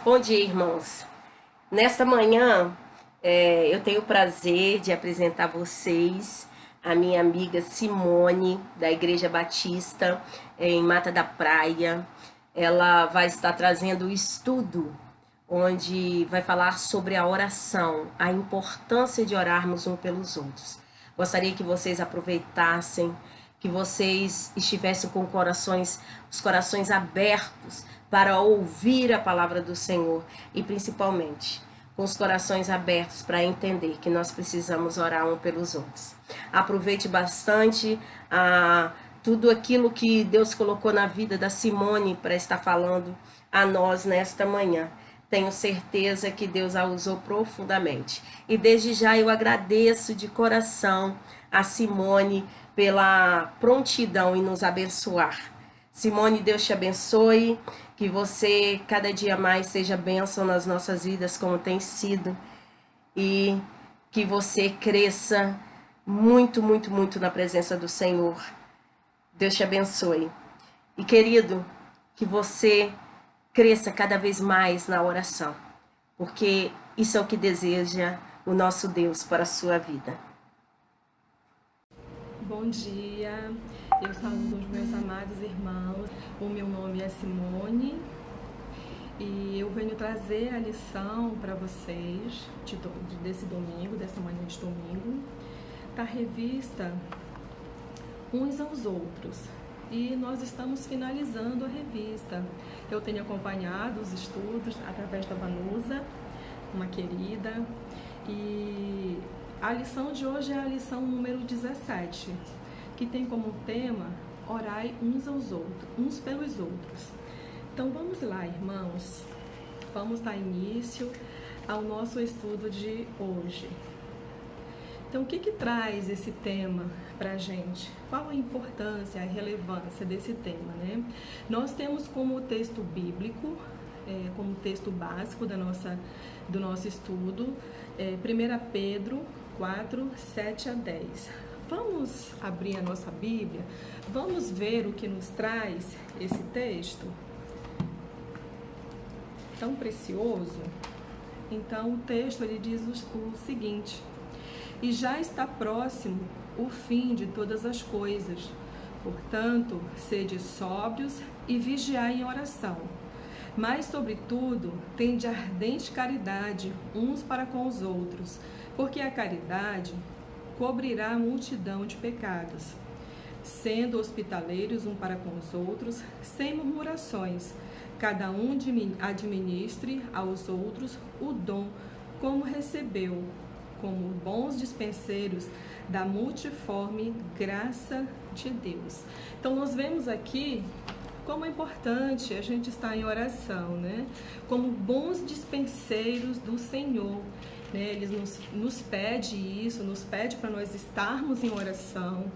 Bom dia, irmãos. Nesta manhã, eu tenho o prazer de apresentar a vocês a minha amiga Simone, da Igreja Batista, em Mata da Praia. Ela vai estar trazendo o estudo, onde vai falar sobre a oração, a importância de orarmos um pelos outros. Gostaria que vocês aproveitassem, que vocês estivessem com os corações abertos para ouvir a palavra do Senhor e principalmente com os corações abertos para entender que nós precisamos orar um pelos outros. Aproveite bastante tudo aquilo que Deus colocou na vida da Simone para estar falando a nós nesta manhã. Tenho certeza que Deus a usou profundamente. E desde já eu agradeço de coração a Simone pela prontidão em nos abençoar. Simone, Deus te abençoe, que você cada dia mais seja bênção nas nossas vidas como tem sido e que você cresça muito, muito, muito na presença do Senhor. Deus te abençoe. E querido, que você cresça cada vez mais na oração, porque isso é o que deseja o nosso Deus para a sua vida. Bom dia, eu saúdo os meus amados irmãos. O meu nome é Simone e eu venho trazer a lição para vocês desse domingo, dessa manhã de domingo, da revista Uns aos Outros. E nós estamos finalizando a revista. Eu tenho acompanhado os estudos através da Vanusa, uma querida, e a lição de hoje é a lição número 17, que tem como tema orai uns aos outros, uns pelos outros. Então vamos lá, irmãos, vamos dar início ao nosso estudo de hoje. Então o que traz esse tema para a gente? Qual a importância, a relevância desse tema, né? Nós temos como texto bíblico, como texto básico do nosso estudo, 1 Pedro 4, 7 a 10. Vamos abrir a nossa Bíblia, vamos ver o que nos traz esse texto tão precioso. Então o texto ele diz o seguinte: e já está próximo o fim de todas as coisas, portanto, sede sóbrios e vigiai em oração. Mas, sobretudo, tende ardente caridade uns para com os outros, porque a caridade cobrirá a multidão de pecados. Sendo hospitaleiros um para com os outros, sem murmurações, cada um administre aos outros o dom como recebeu, como bons dispenseiros da multiforme graça de Deus. Então, nós vemos aqui como é importante a gente estar em oração, né? Como bons dispenseiros do Senhor, né? Ele nos pede isso, nos pede para nós estarmos em oração,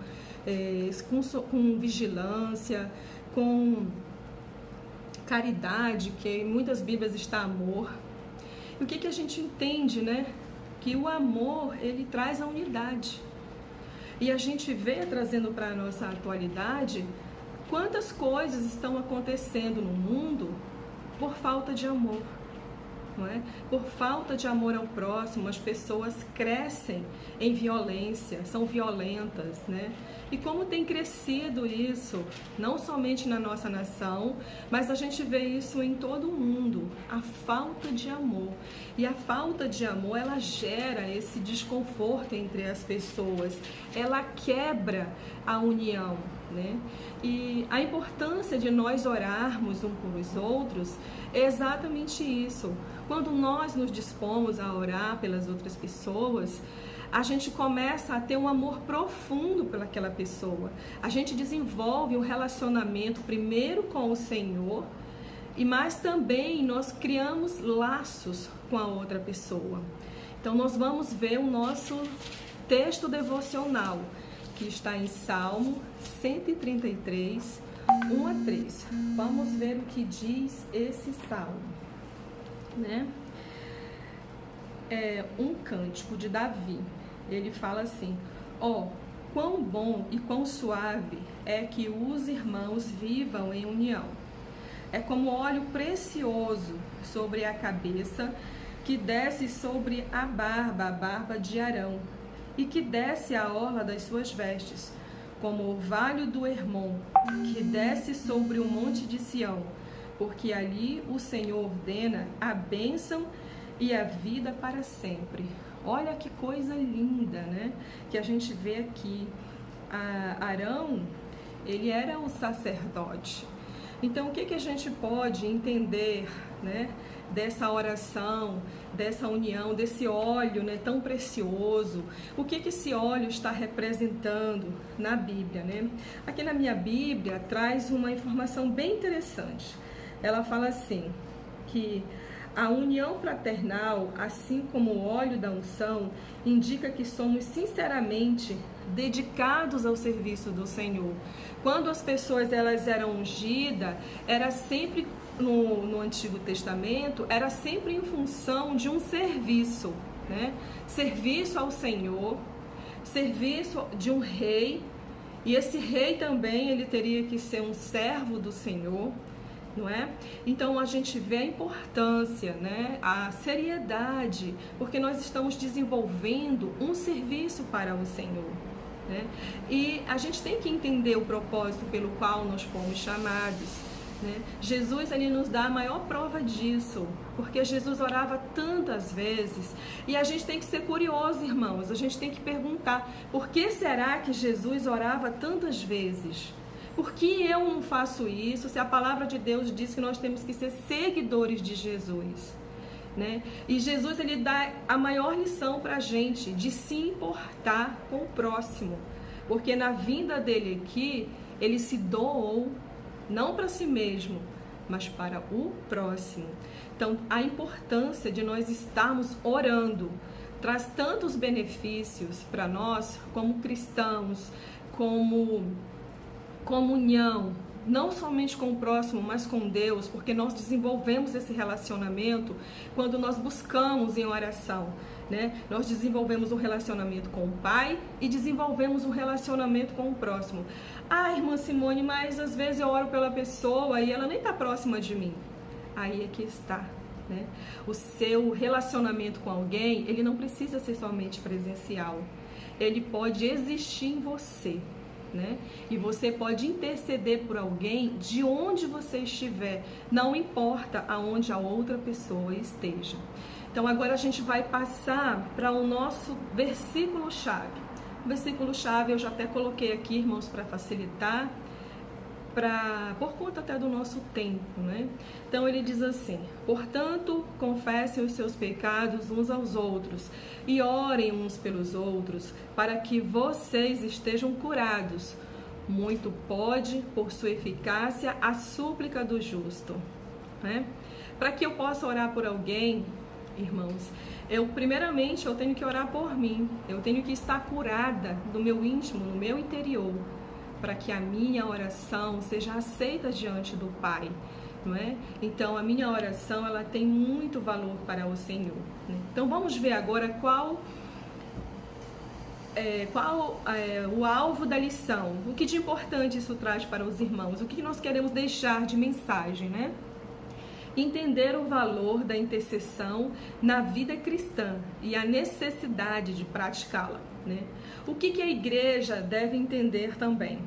com vigilância, com caridade, que em muitas Bíblias está amor. E o que a gente entende, né? Que o amor, ele traz a unidade. E a gente vê, trazendo para a nossa atualidade, quantas coisas estão acontecendo no mundo por falta de amor, não é? Por falta de amor ao próximo, as pessoas crescem em violência, são violentas, né? E como tem crescido isso, não somente na nossa nação, mas a gente vê isso em todo o mundo, a falta de amor. E a falta de amor, ela gera esse desconforto entre as pessoas, ela quebra a união, né? E a importância de nós orarmos um pelos outros é exatamente isso. Quando nós nos dispomos a orar pelas outras pessoas, a gente começa a ter um amor profundo pelaquela pessoa. A gente desenvolve um relacionamento primeiro com o Senhor, mas também nós criamos laços com a outra pessoa. Então nós vamos ver o nosso texto devocional, que está em Salmo 133, 1 a 3. Vamos ver o que diz esse salmo, né? É um cântico de Davi. Ele fala assim: ó, quão bom e quão suave é que os irmãos vivam em união. é como óleo precioso sobre a cabeça, que desce sobre a barba de Arão, e que desce a orla das suas vestes, como o orvalho do Hermon, que desce sobre o monte de Sião, porque ali o Senhor ordena a bênção e a vida para sempre. Olha que coisa linda, né? Que a gente vê aqui. Arão, ele era um sacerdote. Então, o que a gente pode entender, né, dessa oração, dessa união, desse óleo, né, tão precioso? O que esse óleo está representando na Bíblia, né? Aqui na minha Bíblia traz uma informação bem interessante. Ela fala assim, que a união fraternal, assim como o óleo da unção, indica que somos sinceramente dedicados ao serviço do Senhor. Quando as pessoas elas eram ungidas, era sempre no Antigo Testamento, era sempre em função de um serviço, né? Serviço ao Senhor, serviço de um rei, e esse rei também ele teria que ser um servo do Senhor, não é? Então a gente vê a importância, né? A seriedade, porque nós estamos desenvolvendo um serviço para o Senhor, né? E a gente tem que entender o propósito pelo qual nós fomos chamados, né? Jesus, ele nos dá a maior prova disso, porque Jesus orava tantas vezes, e a gente tem que ser curioso, irmãos, a gente tem que perguntar, por que será que Jesus orava tantas vezes? Por que eu não faço isso, se a palavra de Deus diz que nós temos que ser seguidores de Jesus, né? E Jesus, ele dá a maior lição para a gente, de se importar com o próximo, porque na vinda dele aqui, ele se doou, não para si mesmo, mas para o próximo. Então, a importância de nós estarmos orando traz tantos benefícios para nós, como cristãos, como comunhão, não somente com o próximo, mas com Deus, porque nós desenvolvemos esse relacionamento quando nós buscamos em oração, né? Nós desenvolvemos um relacionamento com o Pai e desenvolvemos um relacionamento com o próximo. Ah, irmã Simone, mas às vezes eu oro pela pessoa e ela nem está próxima de mim. Aí é que está, né? O seu relacionamento com alguém, ele não precisa ser somente presencial. Ele pode existir em você, né? E você pode interceder por alguém de onde você estiver, não importa aonde a outra pessoa esteja. Então agora a gente vai passar para o nosso versículo-chave. O versículo-chave eu já até coloquei aqui, irmãos, para facilitar, por conta até do nosso tempo, né? Então ele diz assim: portanto, confessem os seus pecados uns aos outros e orem uns pelos outros, para que vocês estejam curados. Muito pode, por sua eficácia, a súplica do justo, né? Para que eu possa orar por alguém, irmãos, primeiramente eu tenho que orar por mim, eu tenho que estar curada no meu íntimo, no meu interior, para que a minha oração seja aceita diante do Pai, não é? Então, a minha oração, ela tem muito valor para o Senhor, né? Então, vamos ver agora qual é o alvo da lição, o que de importante isso traz para os irmãos, o que nós queremos deixar de mensagem, né? Entender o valor da intercessão na vida cristã e a necessidade de praticá-la, né? O que a igreja deve entender também?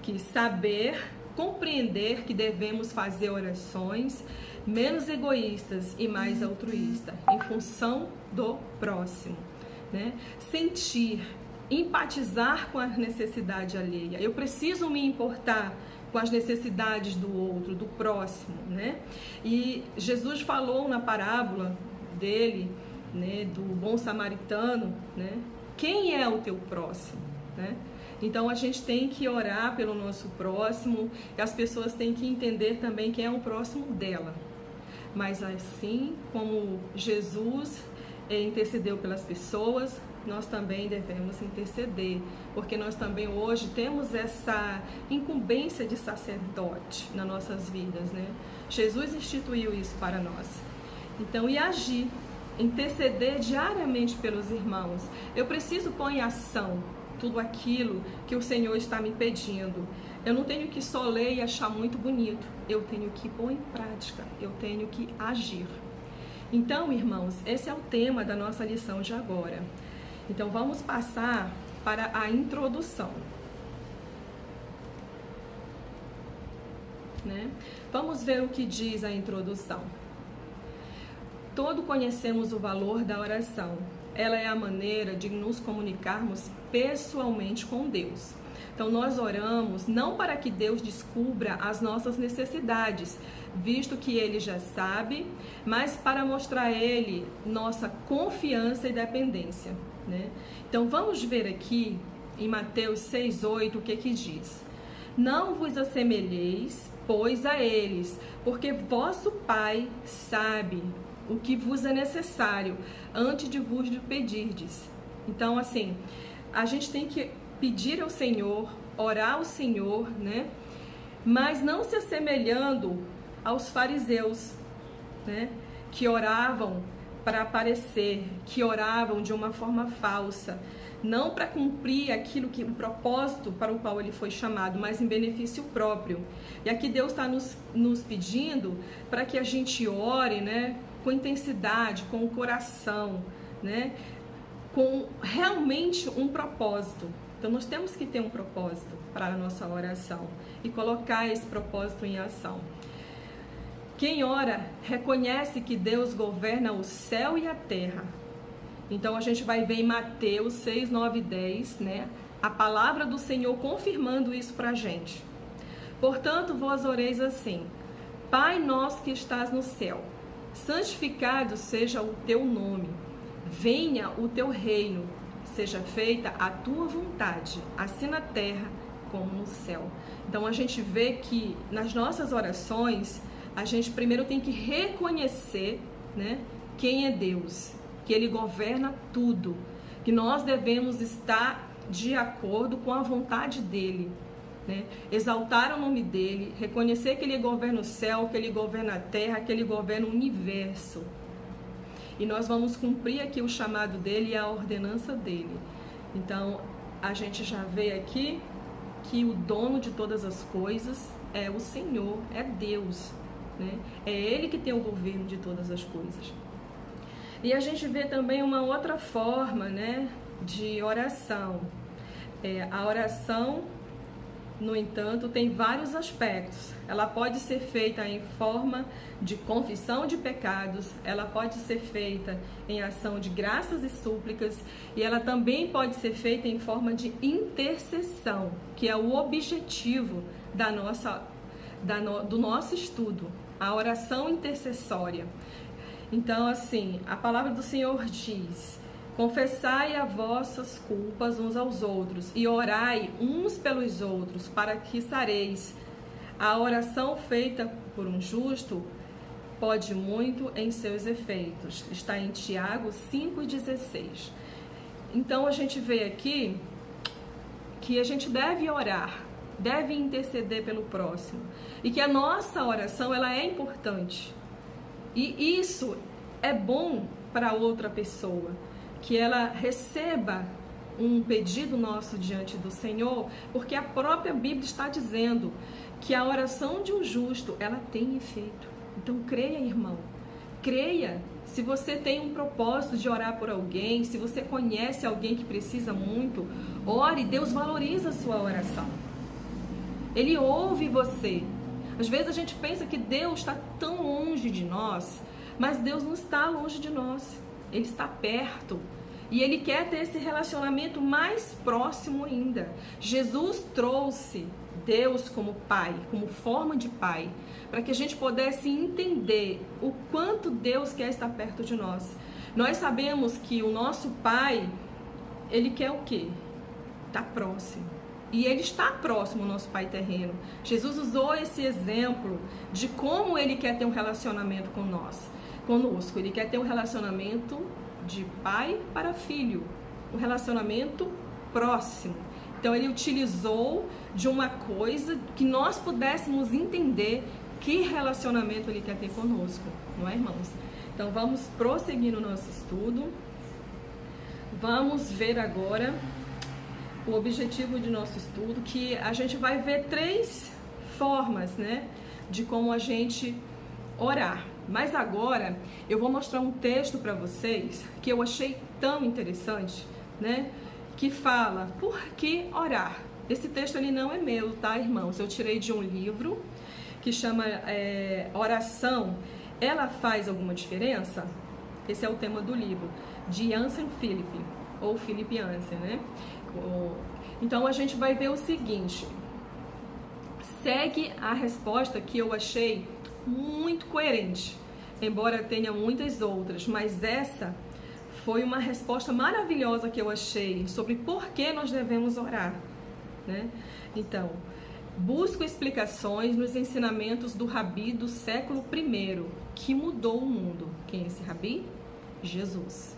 Que saber, compreender que devemos fazer orações menos egoístas e mais altruístas, em função do próximo, né? Sentir, empatizar com a necessidade alheia. Eu preciso me importar com as necessidades do outro, do próximo, né? E Jesus falou na parábola dele, né, do bom samaritano, né? Quem é o teu próximo, né? Então a gente tem que orar pelo nosso próximo, e as pessoas têm que entender também quem é o próximo dela. Mas assim como Jesus intercedeu pelas pessoas, nós também devemos interceder, porque nós também hoje temos essa incumbência de sacerdote nas nossas vidas, né? Jesus instituiu isso para nós. Então, e agir, interceder diariamente pelos irmãos. Eu preciso pôr em ação tudo aquilo que o Senhor está me pedindo. Eu não tenho que só ler e achar muito bonito, eu tenho que pôr em prática, eu tenho que agir. Então, irmãos, esse é o tema da nossa lição de agora. Então, vamos passar para a introdução. Vamos ver o que diz a introdução. Todos conhecemos o valor da oração. Ela é a maneira de nos comunicarmos pessoalmente com Deus. Então, nós oramos não para que Deus descubra as nossas necessidades, visto que Ele já sabe, mas para mostrar a Ele nossa confiança e dependência. Então, vamos ver aqui em Mateus 6,8 o que diz. Não vos assemelheis, pois, a eles, porque vosso Pai sabe o que vos é necessário antes de vos pedirdes. Então, assim, a gente tem que pedir ao Senhor, orar ao Senhor, mas não se assemelhando aos fariseus, que oravam para aparecer, que oravam de uma forma falsa, não para cumprir aquilo que o propósito para o qual ele foi chamado, mas em benefício próprio. E aqui Deus está nos pedindo para que a gente ore, com intensidade, com o coração, com realmente um propósito. Então nós temos que ter um propósito para a nossa oração e colocar esse propósito em ação. Quem ora reconhece que Deus governa o céu e a terra. Então a gente vai ver em Mateus 6, 9 e 10, a palavra do Senhor confirmando isso para a gente. Portanto, vós oreis assim: Pai nosso que estás no céu, santificado seja o teu nome, venha o teu reino, seja feita a tua vontade, assim na terra como no céu. Então a gente vê que nas nossas orações, a gente primeiro tem que reconhecer, quem é Deus, que Ele governa tudo, que nós devemos estar de acordo com a vontade dEle, exaltar o nome dEle, reconhecer que Ele governa o céu, que Ele governa a terra, que Ele governa o universo. E nós vamos cumprir aqui o chamado dEle e a ordenança dEle. Então, a gente já vê aqui que o dono de todas as coisas é o Senhor, é Deus, É Ele que tem o governo de todas as coisas. E a gente vê também uma outra forma, de oração. A oração, no entanto, tem vários aspectos. Ela pode ser feita em forma de confissão de pecados, ela pode ser feita em ação de graças e súplicas, e ela também pode ser feita em forma de intercessão, que é o objetivo do nosso estudo, a oração intercessória. Então, assim, a palavra do Senhor diz: confessai as vossas culpas uns aos outros e orai uns pelos outros, para que sareis. A oração feita por um justo pode muito em seus efeitos. Está em Tiago 5,16. Então, a gente vê aqui que a gente deve orar, deve interceder pelo próximo, e que a nossa oração, ela é importante. E isso é bom para outra pessoa, que ela receba um pedido nosso diante do Senhor, porque a própria Bíblia está dizendo que a oração de um justo, ela tem efeito. Então creia, irmão, creia. Se você tem um propósito de orar por alguém, se você conhece alguém que precisa muito, ore. Deus valoriza a sua oração. Ele ouve você. Às vezes a gente pensa que Deus está tão longe de nós, mas Deus não está longe de nós. Ele está perto. E Ele quer ter esse relacionamento mais próximo ainda. Jesus trouxe Deus como Pai, como forma de Pai, para que a gente pudesse entender o quanto Deus quer estar perto de nós. Nós sabemos que o nosso Pai, Ele quer o quê? Está próximo. E Ele está próximo ao nosso Pai terreno. Jesus usou esse exemplo de como Ele quer ter um relacionamento conosco. Ele quer ter um relacionamento de pai para filho, um relacionamento próximo. Então Ele utilizou de uma coisa que nós pudéssemos entender que relacionamento Ele quer ter conosco, não é, irmãos? Então vamos prosseguir no nosso estudo. Vamos ver agora o objetivo de nosso estudo, que a gente vai ver 3 formas, né, de como a gente orar. Mas agora eu vou mostrar um texto para vocês que eu achei tão interessante, né, que fala por que orar. Esse texto ele não é meu, tá, irmãos? Eu tirei de um livro que chama Oração, ela faz alguma diferença? Esse é o tema do livro, de Yancey Philip, ou Philip Yancey, né? Então a gente vai ver o seguinte, segue a resposta que eu achei muito coerente, embora tenha muitas outras, mas essa foi uma resposta maravilhosa que eu achei sobre por que nós devemos orar, né? Então, busco explicações nos ensinamentos do Rabi do século I, que mudou o mundo. Quem é esse Rabi? Jesus.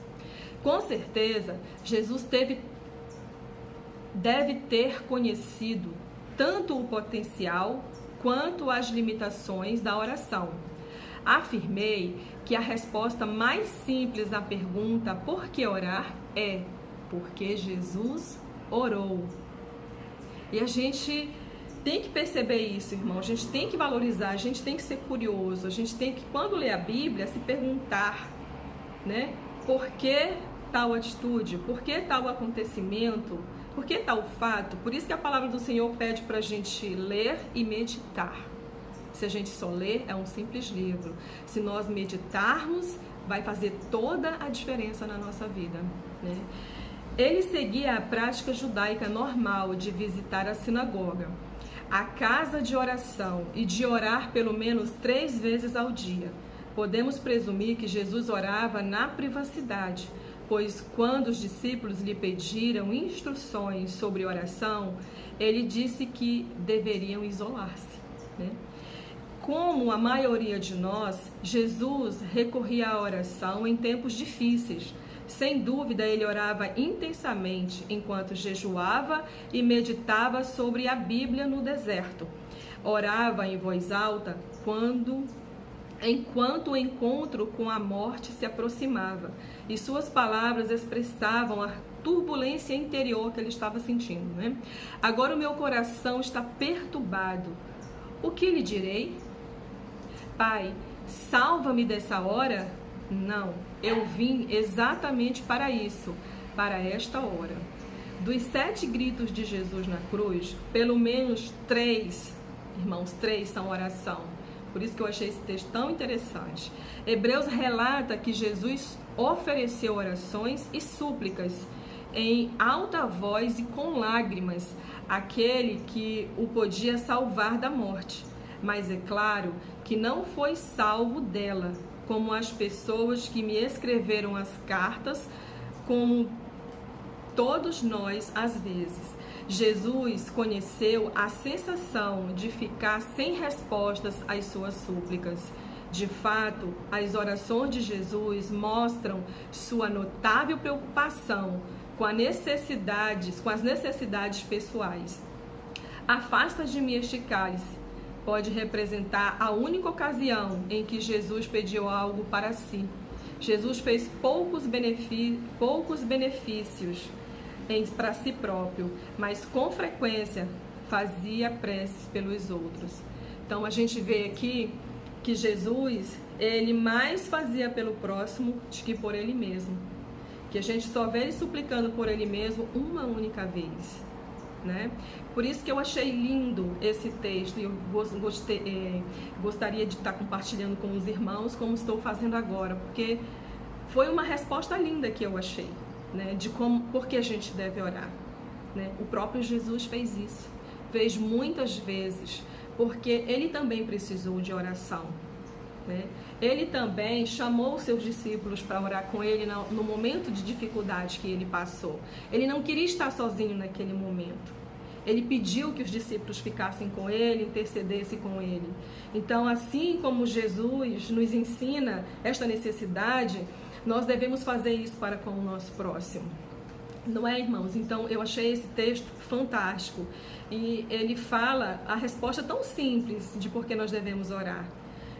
Com certeza, Jesus deve ter conhecido tanto o potencial quanto as limitações da oração. Afirmei que a resposta mais simples à pergunta por que orar é porque Jesus orou. E a gente tem que perceber isso, irmão. A gente tem que valorizar, a gente tem que ser curioso, a gente tem que, quando ler a Bíblia, se perguntar, né? Por que tal atitude? Por que tal acontecimento? Por que tal fato? Por isso que a palavra do Senhor pede para a gente ler e meditar. Se a gente só ler, é um simples livro. Se nós meditarmos, vai fazer toda a diferença na nossa vida, né? Ele seguia a prática judaica normal de visitar a sinagoga, a casa de oração e de orar pelo menos 3 vezes ao dia. Podemos presumir que Jesus orava na privacidade, pois quando os discípulos lhe pediram instruções sobre oração, ele disse que deveriam isolar-se, né? Como a maioria de nós, Jesus recorria à oração em tempos difíceis. Sem dúvida, ele orava intensamente enquanto jejuava e meditava sobre a Bíblia no deserto. Orava em voz alta enquanto o encontro com a morte se aproximava, e suas palavras expressavam a turbulência interior que ele estava sentindo, né? Agora o meu coração está perturbado. O que lhe direi? Pai, salva-me dessa hora? Não, eu vim exatamente para isso, para esta hora. Dos 7 gritos de Jesus na cruz, pelo menos 3, irmãos, 3 são oração. Por isso que eu achei esse texto tão interessante. Hebreus relata que Jesus ofereceu orações e súplicas em alta voz e com lágrimas àquele que o podia salvar da morte. Mas é claro que não foi salvo dela, como as pessoas que me escreveram as cartas, como todos nós às vezes. Jesus conheceu a sensação de ficar sem respostas às suas súplicas. De fato, as orações de Jesus mostram sua notável preocupação com as necessidades pessoais. Afasta de mim este cálice pode representar a única ocasião em que Jesus pediu algo para si. Jesus fez poucos benefícios para si próprio, mas com frequência fazia preces pelos outros. Então a gente vê aqui que Jesus, ele mais fazia pelo próximo do que por ele mesmo. Que a gente só vê ele suplicando por ele mesmo uma única vez, né? Por isso que eu achei lindo esse texto e eu gostaria de estar compartilhando com os irmãos como estou fazendo agora, porque foi uma resposta linda que eu achei, né? De por que a gente deve orar, né? O próprio Jesus fez isso, fez muitas vezes, porque ele também precisou de oração, né? Ele também chamou os seus discípulos para orar com ele no momento de dificuldade que ele passou. Ele não queria estar sozinho naquele momento. Ele pediu que os discípulos ficassem com ele, intercedessem com ele. Então, assim como Jesus nos ensina esta necessidade, nós devemos fazer isso para com o nosso próximo. Não é, irmãos? Então, eu achei esse texto fantástico. E ele fala a resposta tão simples de por que nós devemos orar.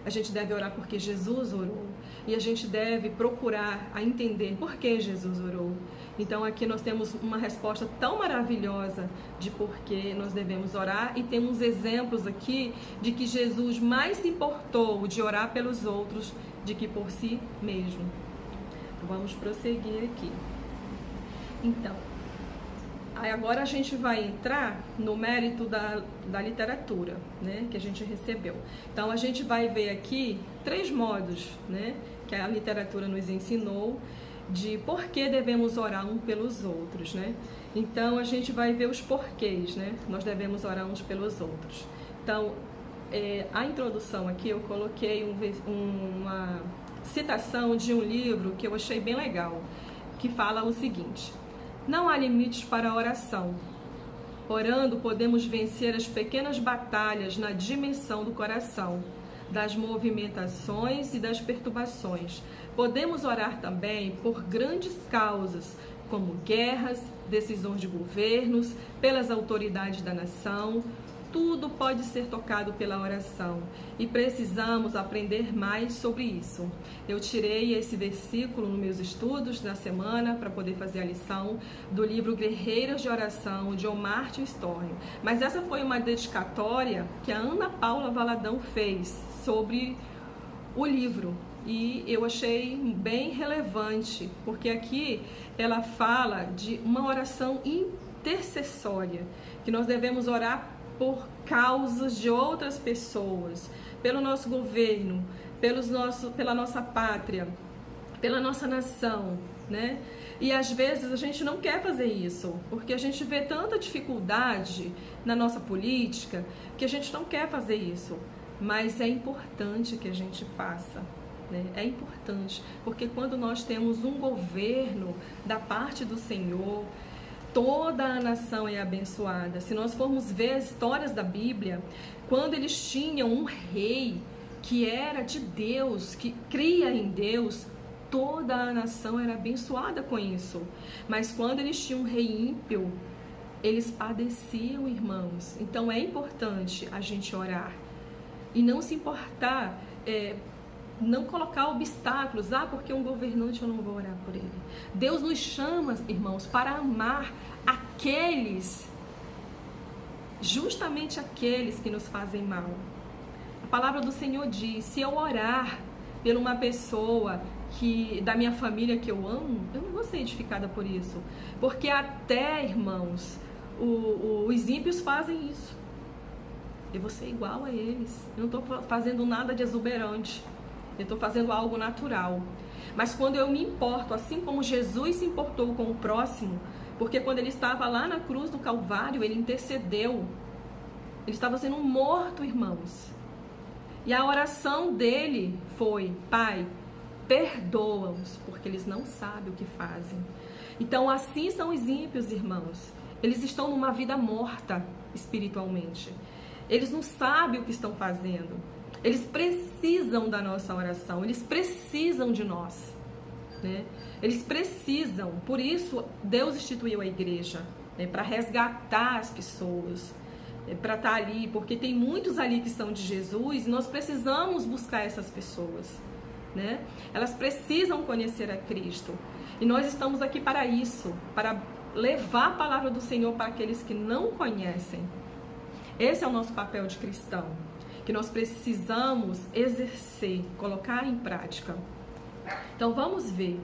A gente deve orar porque Jesus orou. E a gente deve procurar a entender por que Jesus orou. Então aqui nós temos uma resposta tão maravilhosa de por que nós devemos orar, e temos exemplos aqui de que Jesus mais se importou de orar pelos outros do que por si mesmo. Então, vamos prosseguir aqui. Então, aí agora a gente vai entrar no mérito da literatura, né, que a gente recebeu. Então a gente vai ver aqui 3 modos, né, que a literatura nos ensinou de por que devemos orar uns pelos outros, né? Então a gente vai ver os porquês, né? Nós devemos orar uns pelos outros. Então, a introdução aqui eu coloquei uma citação de um livro que eu achei bem legal, que fala o seguinte: não há limites para a oração. Orando podemos vencer as pequenas batalhas na dimensão do coração, das movimentações e das perturbações. Podemos orar também por grandes causas, como guerras, decisões de governos, pelas autoridades da nação. Tudo pode ser tocado pela oração e precisamos aprender mais sobre isso. Eu tirei esse versículo nos meus estudos na semana para poder fazer a lição do livro Guerreiras de Oração, de Omar Storni. Mas essa foi uma dedicatória que a Ana Paula Valadão fez sobre o livro. E eu achei bem relevante, porque aqui ela fala de uma oração intercessória, que nós devemos orar por causas de outras pessoas, pelo nosso governo, pela nossa pátria, pela nossa nação, né? E às vezes a gente não quer fazer isso, porque a gente vê tanta dificuldade na nossa política que a gente não quer fazer isso. Mas é importante que a gente faça, né? É importante, porque quando nós temos um governo da parte do Senhor, toda a nação é abençoada. Se nós formos ver as histórias da Bíblia, quando eles tinham um rei que era de Deus, que cria em Deus, toda a nação era abençoada com isso. Mas quando eles tinham um rei ímpio, eles padeciam, irmãos. Então é importante a gente orar e não se importar, não colocar obstáculos. Porque um governante eu não vou orar por ele. Deus nos chama, irmãos, para amar aqueles, justamente aqueles que nos fazem mal. A palavra do Senhor diz: se eu orar por uma pessoa da minha família que eu amo, eu não vou ser edificada por isso. Porque até, irmãos, os ímpios fazem isso. Eu vou ser igual a eles. Eu não estou fazendo nada de exuberante. Eu estou fazendo algo natural. Mas quando eu me importo, assim como Jesus se importou com o próximo, porque quando ele estava lá na cruz do Calvário, ele intercedeu. Ele estava sendo morto, irmãos. E a oração dele foi: Pai, perdoa-os, porque eles não sabem o que fazem. Então assim são os ímpios, irmãos. Eles estão numa vida morta espiritualmente. Eles não sabem o que estão fazendo. Eles precisam da nossa oração. Eles precisam de nós, né? Eles precisam. Por isso Deus instituiu a igreja, né? Para resgatar as pessoas, para estar ali, porque tem muitos ali que são de Jesus e nós precisamos buscar essas pessoas, né? Elas precisam conhecer a Cristo. E nós estamos aqui para isso, para levar a palavra do Senhor para aqueles que não conhecem. Esse é o nosso papel de cristão, que nós precisamos exercer, colocar em prática. Então vamos ver.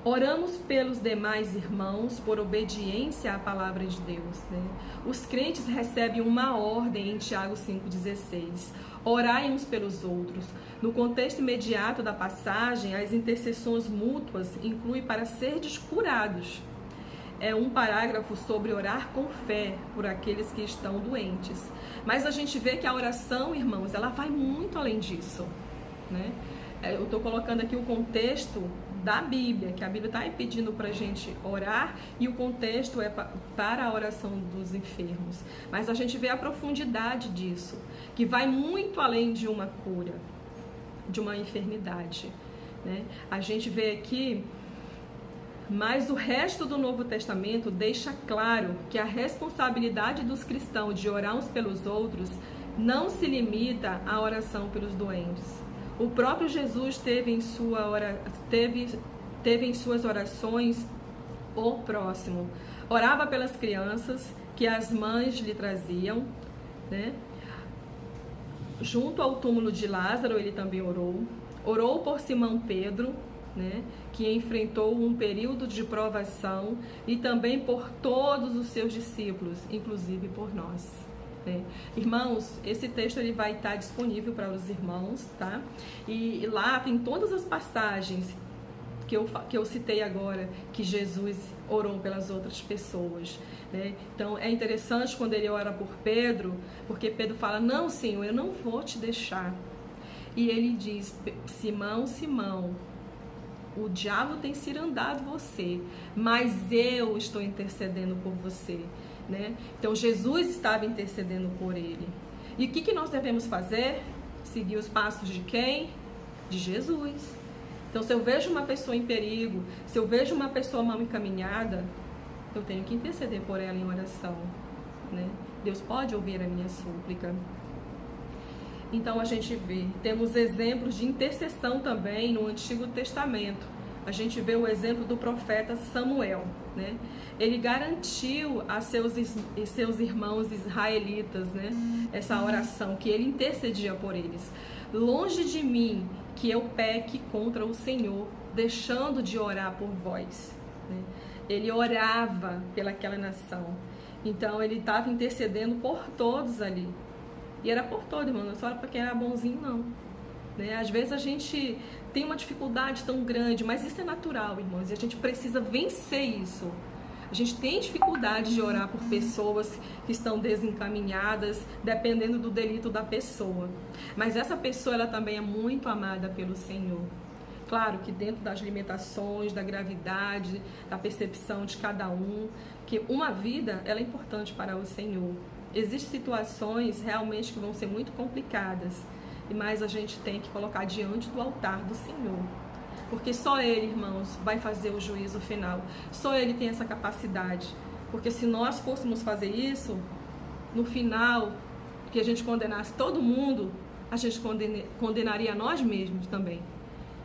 Oramos pelos demais irmãos por obediência à palavra de Deus, né? Os crentes recebem uma ordem em Tiago 5,16. Orai uns pelos outros. No contexto imediato da passagem, as intercessões mútuas incluem para serdes curados. É um parágrafo sobre orar com fé por aqueles que estão doentes. Mas a gente vê que a oração, irmãos, ela vai muito além disso, né? Eu estou colocando aqui o contexto da Bíblia, que a Bíblia está pedindo para a gente orar, e o contexto é para a oração dos enfermos. Mas a gente vê a profundidade disso, que vai muito além de uma cura, de uma enfermidade, né? A gente vê aqui, mas o resto do Novo Testamento deixa claro que a responsabilidade dos cristãos de orar uns pelos outros não se limita à oração pelos doentes. O próprio Jesus teve em suas orações o próximo. Orava pelas crianças que as mães lhe traziam, né? Junto ao túmulo de Lázaro, ele também orou. Orou por Simão Pedro, né, que enfrentou um período de provação, e também por todos os seus discípulos, inclusive por nós, né? Irmãos, esse texto ele vai estar disponível para os irmãos, tá? E lá tem todas as passagens que eu citei agora, que Jesus orou pelas outras pessoas, né? Então é interessante quando ele ora por Pedro, porque Pedro fala: não, Senhor, eu não vou te deixar. E ele diz: Simão, Simão, o diabo tem cirandado você, mas eu estou intercedendo por você, né? Então Jesus estava intercedendo por ele. E o que nós devemos fazer? Seguir os passos de quem? De Jesus. Então, se eu vejo uma pessoa em perigo, se eu vejo uma pessoa mal encaminhada, eu tenho que interceder por ela em oração, né? Deus pode ouvir a minha súplica. Então, a gente vê, temos exemplos de intercessão também no Antigo Testamento. A gente vê o exemplo do profeta Samuel, né? Ele garantiu a seus irmãos israelitas, né, essa oração, que ele intercedia por eles. Longe de mim que eu peque contra o Senhor, deixando de orar por vós, né? Ele orava pelaquela nação. Então ele estava intercedendo por todos ali. E era por todo, irmão, não só para quem era bonzinho, não, né? Às vezes a gente tem uma dificuldade tão grande, mas isso é natural, irmãos, e a gente precisa vencer isso. A gente tem dificuldade de orar por pessoas que estão desencaminhadas, dependendo do delito da pessoa. Mas essa pessoa, ela também é muito amada pelo Senhor. Claro que dentro das limitações, da gravidade, da percepção de cada um, que uma vida, ela é importante para o Senhor. Existem situações realmente que vão ser muito complicadas, mas a gente tem que colocar diante do altar do Senhor. Porque só Ele, irmãos, vai fazer o juízo final. Só Ele tem essa capacidade. Porque se nós fôssemos fazer isso, no final, que a gente condenasse todo mundo, a gente condenaria nós mesmos também,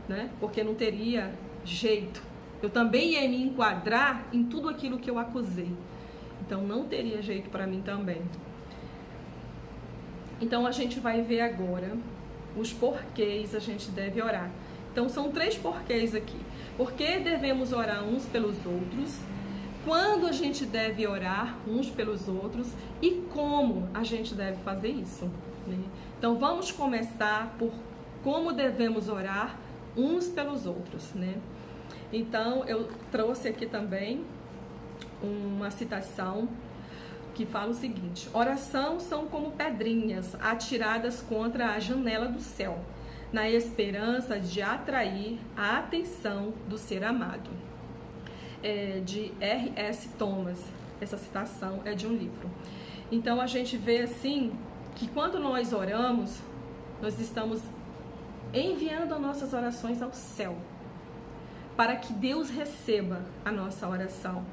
né? Porque não teria jeito. Eu também ia me enquadrar em tudo aquilo que eu acusei. Então não teria jeito para mim também. Então a gente vai ver agora os porquês a gente deve orar. Então são 3 porquês aqui. Por que devemos orar uns pelos outros? Quando a gente deve orar uns pelos outros? E como a gente deve fazer isso, né? Então vamos começar por como devemos orar uns pelos outros, né? Então eu trouxe aqui também uma citação que fala o seguinte: oração são como pedrinhas atiradas contra a janela do céu, na esperança de atrair a atenção do ser amado. De R.S. Thomas. Essa citação é de um livro. Então a gente vê assim que quando nós oramos, nós estamos enviando as nossas orações ao céu, para que Deus receba a nossa oração,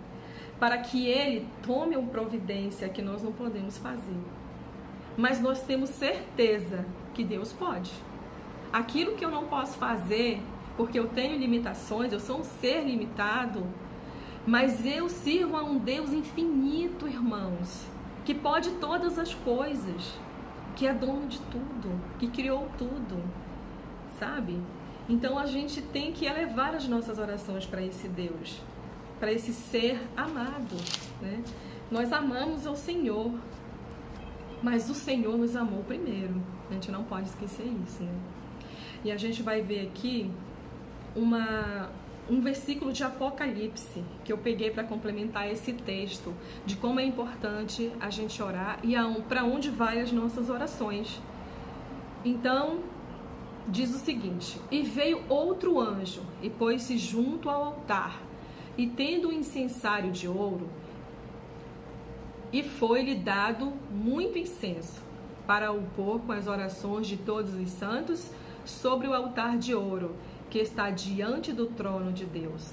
para que Ele tome uma providência que nós não podemos fazer. Mas nós temos certeza que Deus pode. Aquilo que eu não posso fazer, porque eu tenho limitações, eu sou um ser limitado, mas eu sirvo a um Deus infinito, irmãos, que pode todas as coisas, que é dono de tudo, que criou tudo, sabe? Então a gente tem que elevar as nossas orações para esse Deus, para esse ser amado, né? Nós amamos ao Senhor, mas o Senhor nos amou primeiro. A gente não pode esquecer isso, né? E a gente vai ver aqui um versículo de Apocalipse que eu peguei para complementar esse texto, de como é importante a gente orar e para onde vai as nossas orações. Então, diz o seguinte: e veio outro anjo e pôs-se junto ao altar, e tendo um incensário de ouro, e foi-lhe dado muito incenso, para o pôr com as orações de todos os santos sobre o altar de ouro, que está diante do trono de Deus.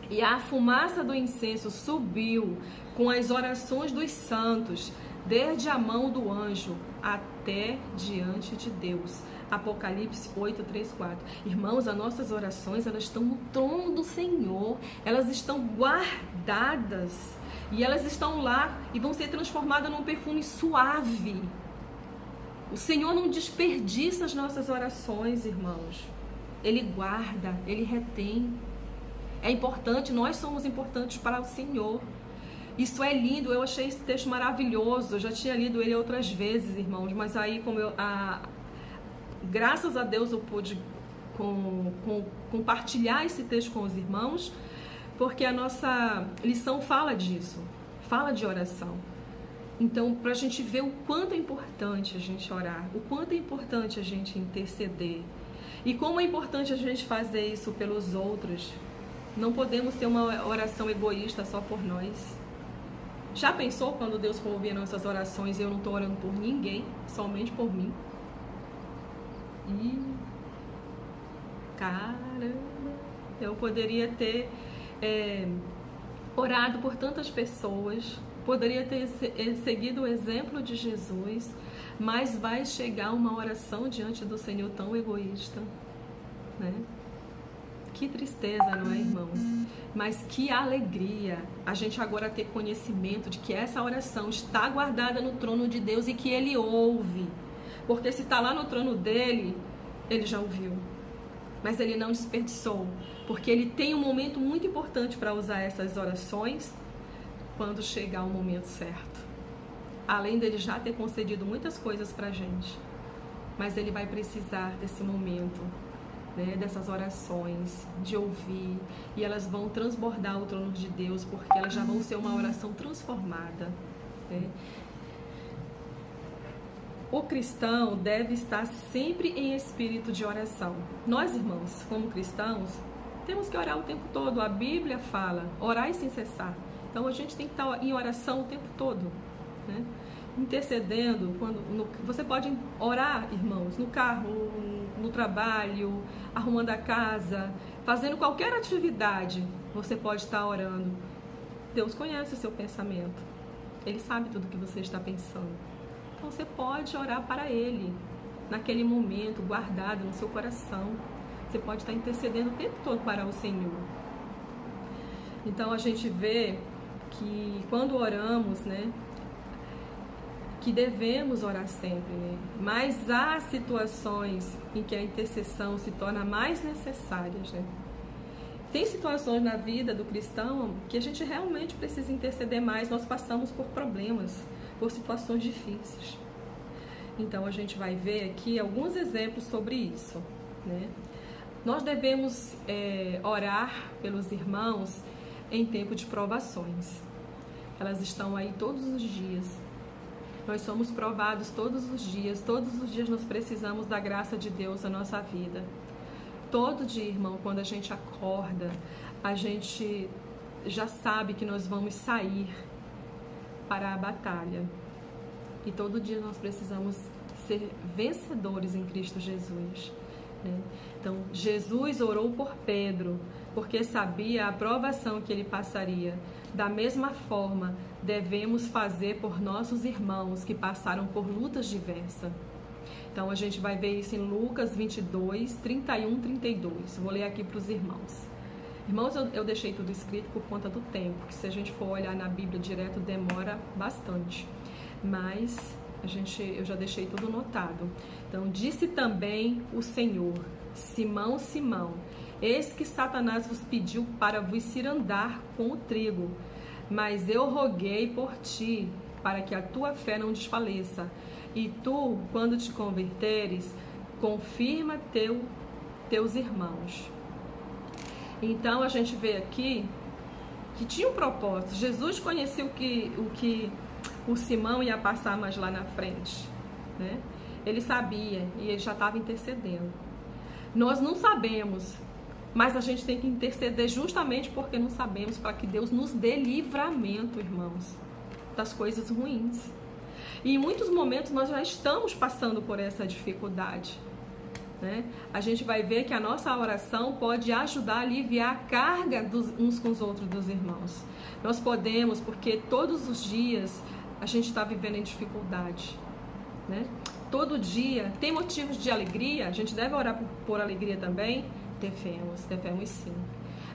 E a fumaça do incenso subiu com as orações dos santos, desde a mão do anjo até diante de Deus. Apocalipse 8, 3, 4. Irmãos, as nossas orações, elas estão no trono do Senhor, elas estão guardadas e elas estão lá e vão ser transformadas num perfume suave. O Senhor não desperdiça as nossas orações, irmãos. Ele guarda, Ele retém. É importante, nós somos importantes para o Senhor. Isso é lindo, eu achei esse texto maravilhoso. Eu já tinha lido ele outras vezes, irmãos, mas aí graças a Deus eu pude compartilhar esse texto com os irmãos, porque a nossa lição fala disso, fala de oração. Então, para a gente ver o quanto é importante a gente orar, o quanto é importante a gente interceder e como é importante a gente fazer isso pelos outros. Não podemos ter uma oração egoísta só por nós. Já pensou quando Deus for ouvir nossas orações e eu não estou orando por ninguém, somente por mim? E caramba, eu poderia ter orado por tantas pessoas, poderia ter seguido o exemplo de Jesus, mas vai chegar uma oração diante do Senhor tão egoísta, né? Que tristeza, não é, irmãos? Mas que alegria a gente agora ter conhecimento de que essa oração está guardada no trono de Deus e que Ele ouve. Porque se está lá no trono dele, Ele já ouviu. Mas Ele não desperdiçou. Porque Ele tem um momento muito importante para usar essas orações quando chegar o momento certo. Além dele já ter concedido muitas coisas para a gente. Mas Ele vai precisar desse momento, né, dessas orações, de ouvir, e elas vão transbordar o trono de Deus, porque elas já vão ser uma oração transformada, né? O cristão deve estar sempre em espírito de oração. Nós, irmãos, como cristãos, temos que orar o tempo todo. A Bíblia fala, orai sem cessar. Então a gente tem que estar em oração o tempo todo, né? Intercedendo, você pode orar, irmãos, no carro, no trabalho, arrumando a casa, fazendo qualquer atividade, você pode estar orando. Deus conhece o seu pensamento, Ele sabe tudo o que você está pensando. Então você pode orar para Ele, naquele momento, guardado no seu coração. Você pode estar intercedendo o tempo todo para o Senhor. Então a gente vê que quando oramos, né, que devemos orar sempre, né? Mas há situações em que a intercessão se torna mais necessária, né? Tem situações na vida do cristão que a gente realmente precisa interceder mais. Nós passamos por problemas, por situações difíceis. Então a gente vai ver aqui alguns exemplos sobre isso, né? Nós devemos orar pelos irmãos em tempo de provações. Elas estão aí todos os dias. Nós somos provados todos os dias nós precisamos da graça de Deus na nossa vida. Todo dia, irmão, quando a gente acorda, a gente já sabe que nós vamos sair para a batalha. E todo dia nós precisamos ser vencedores em Cristo Jesus, né? Então, Jesus orou por Pedro, porque sabia a provação que ele passaria. Da mesma forma, devemos fazer por nossos irmãos que passaram por lutas diversas. Então, a gente vai ver isso em Lucas 22, 31, 32. Vou ler aqui para os irmãos. Irmãos, eu deixei tudo escrito por conta do tempo, que se a gente for olhar na Bíblia direto, demora bastante. Mas eu já deixei tudo notado. Então, disse também o Senhor: Simão, Simão, eis que Satanás vos pediu para vos cirandar com o trigo, mas eu roguei por ti, para que a tua fé não desfaleça. E tu, quando te converteres, confirma teus irmãos. Então a gente vê aqui que tinha um propósito. Jesus conhecia o que o Simão ia passar mais lá na frente, né? Ele sabia e ele já estava intercedendo. Nós não sabemos, mas a gente tem que interceder justamente porque não sabemos, para que Deus nos dê livramento, irmãos, das coisas ruins. E em muitos momentos nós já estamos passando por essa dificuldade, né? A gente vai ver que a nossa oração pode ajudar a aliviar a carga uns com os outros dos irmãos. Nós podemos, porque todos os dias a gente está vivendo em dificuldade, né? todo dia. Tem motivos de alegria? A gente deve orar por alegria também? Devemos sim.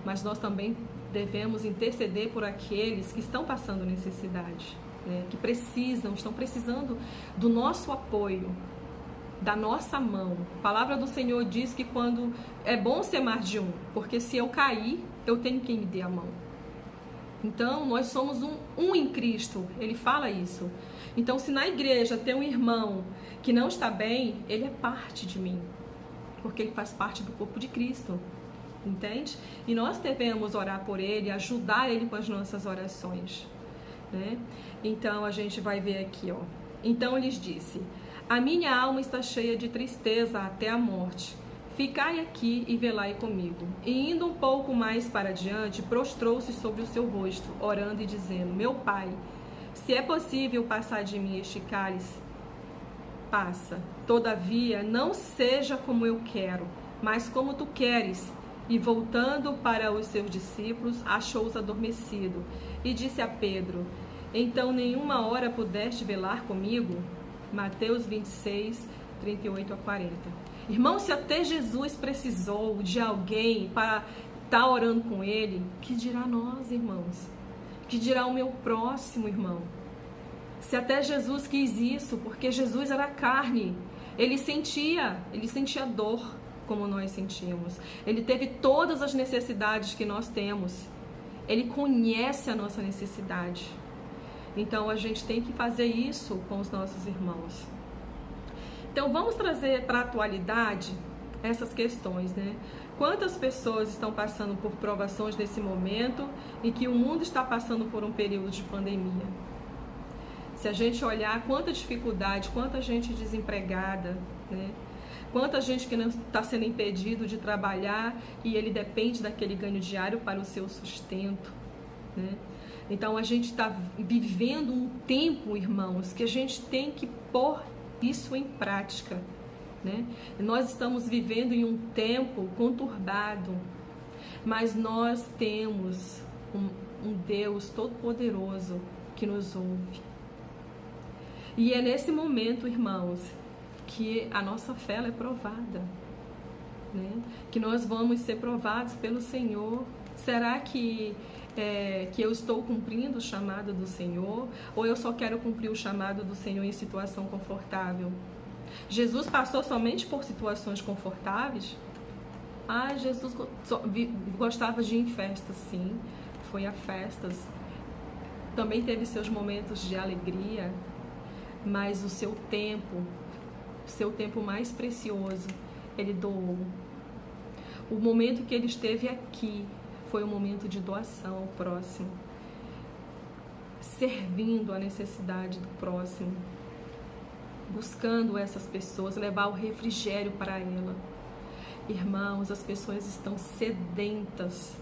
Mas nós também devemos interceder por aqueles que estão passando necessidade, né? Que estão precisando do nosso apoio, da nossa mão. A palavra do Senhor diz que quando é bom ser mais de um, porque se eu cair, eu tenho quem me dê a mão. Então, nós somos um em Cristo, ele fala isso. Então, se na igreja tem um irmão que não está bem, ele é parte de mim, porque ele faz parte do corpo de Cristo, entende? E nós devemos orar por ele, ajudar ele com as nossas orações, né? Então, a gente vai ver aqui, ó. Então, lhes disse: a minha alma está cheia de tristeza até a morte. Ficai aqui e velai comigo. E indo um pouco mais para diante, prostrou-se sobre o seu rosto, orando e dizendo: meu pai, se é possível passar de mim este cálice, passa. Todavia, não seja como eu quero, mas como tu queres. E voltando para os seus discípulos, achou-os adormecido. E disse a Pedro: então nenhuma hora pudeste velar comigo? Mateus 26, 38 a 40. Irmão, se até Jesus precisou de alguém para estar orando com ele, que dirá nós, irmãos? Que dirá o meu próximo, irmão? Se até Jesus quis isso, porque Jesus era carne, ele sentia dor como nós sentimos. Ele teve todas as necessidades que nós temos. Ele conhece a nossa necessidade. Então a gente tem que fazer isso com os nossos irmãos. Então vamos trazer para a atualidade essas questões, né? Quantas pessoas estão passando por provações nesse momento e que o mundo está passando por um período de pandemia? Se a gente olhar quanta dificuldade, quanta gente desempregada, né? Quanta gente que não está sendo impedido de trabalhar e ele depende daquele ganho diário para o seu sustento, né? Então a gente está vivendo um tempo, irmãos, que a gente tem que pôr isso em prática, né? Nós estamos vivendo em um tempo conturbado, mas nós temos um Deus todo-poderoso que nos ouve. E é nesse momento, irmãos, que a nossa fé é provada, né? Que nós vamos ser provados pelo Senhor. Será que eu estou cumprindo o chamado do Senhor, ou eu só quero cumprir o chamado do Senhor em situação confortável? Jesus passou somente por situações confortáveis? Jesus gostava de ir em festas, sim, foi a festas, também teve seus momentos de alegria, mas o seu tempo mais precioso, ele doou. O momento que ele esteve aqui foi um momento de doação ao próximo, servindo a necessidade do próximo, buscando essas pessoas, levar o refrigério para ela. Irmãos, as pessoas estão sedentas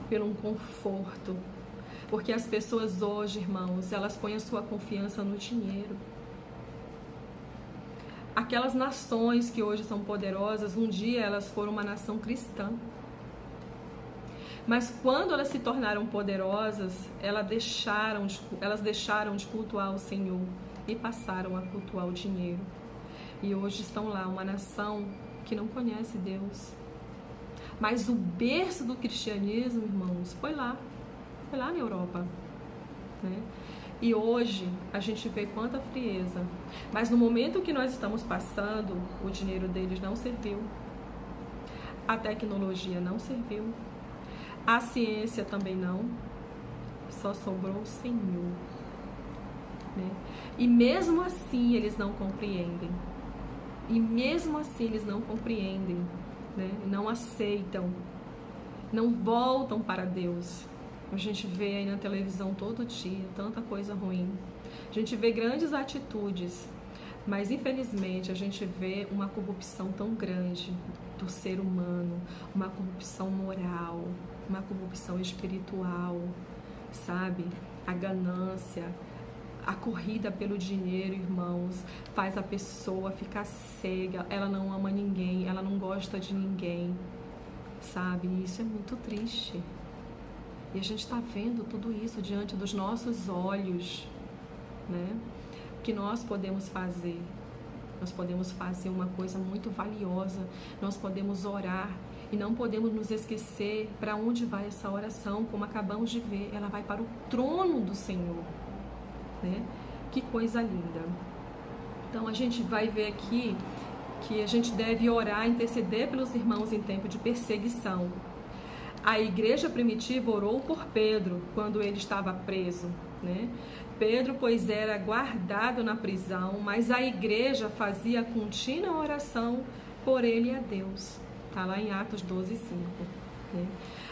por um conforto, porque as pessoas hoje, irmãos, elas põem a sua confiança no dinheiro. Aquelas nações que hoje são poderosas, um dia elas foram uma nação cristã. Mas quando elas se tornaram poderosas, elas deixaram de cultuar o Senhor e passaram a cultuar o dinheiro. E hoje estão lá, uma nação que não conhece Deus. Mas o berço do cristianismo, irmãos, foi lá na Europa, né? E hoje a gente vê quanta frieza. Mas no momento que nós estamos passando, o dinheiro deles não serviu. A tecnologia não serviu. A ciência também não. Só sobrou o Senhor, né? E mesmo assim eles não compreendem. Né? Não aceitam. Não voltam para Deus. A gente vê aí na televisão todo dia tanta coisa ruim. A gente vê grandes atitudes, mas infelizmente a gente vê uma corrupção tão grande do ser humano, uma corrupção moral, uma corrupção espiritual, sabe? A ganância, a corrida pelo dinheiro, irmãos, faz a pessoa ficar cega, ela não ama ninguém, ela não gosta de ninguém, sabe? E isso é muito triste. E a gente está vendo tudo isso diante dos nossos olhos, né? que nós podemos fazer. Nós podemos fazer uma coisa muito valiosa. Nós podemos orar e não podemos nos esquecer para onde vai essa oração, como acabamos de ver. Ela vai para o trono do Senhor, né? Que coisa linda. Então a gente vai ver aqui que a gente deve orar, interceder pelos irmãos em tempo de perseguição. A igreja primitiva orou por Pedro quando ele estava preso, né? Pedro, pois, era guardado na prisão, mas a igreja fazia contínua oração por ele e a Deus. Está lá em Atos 12:5. Né?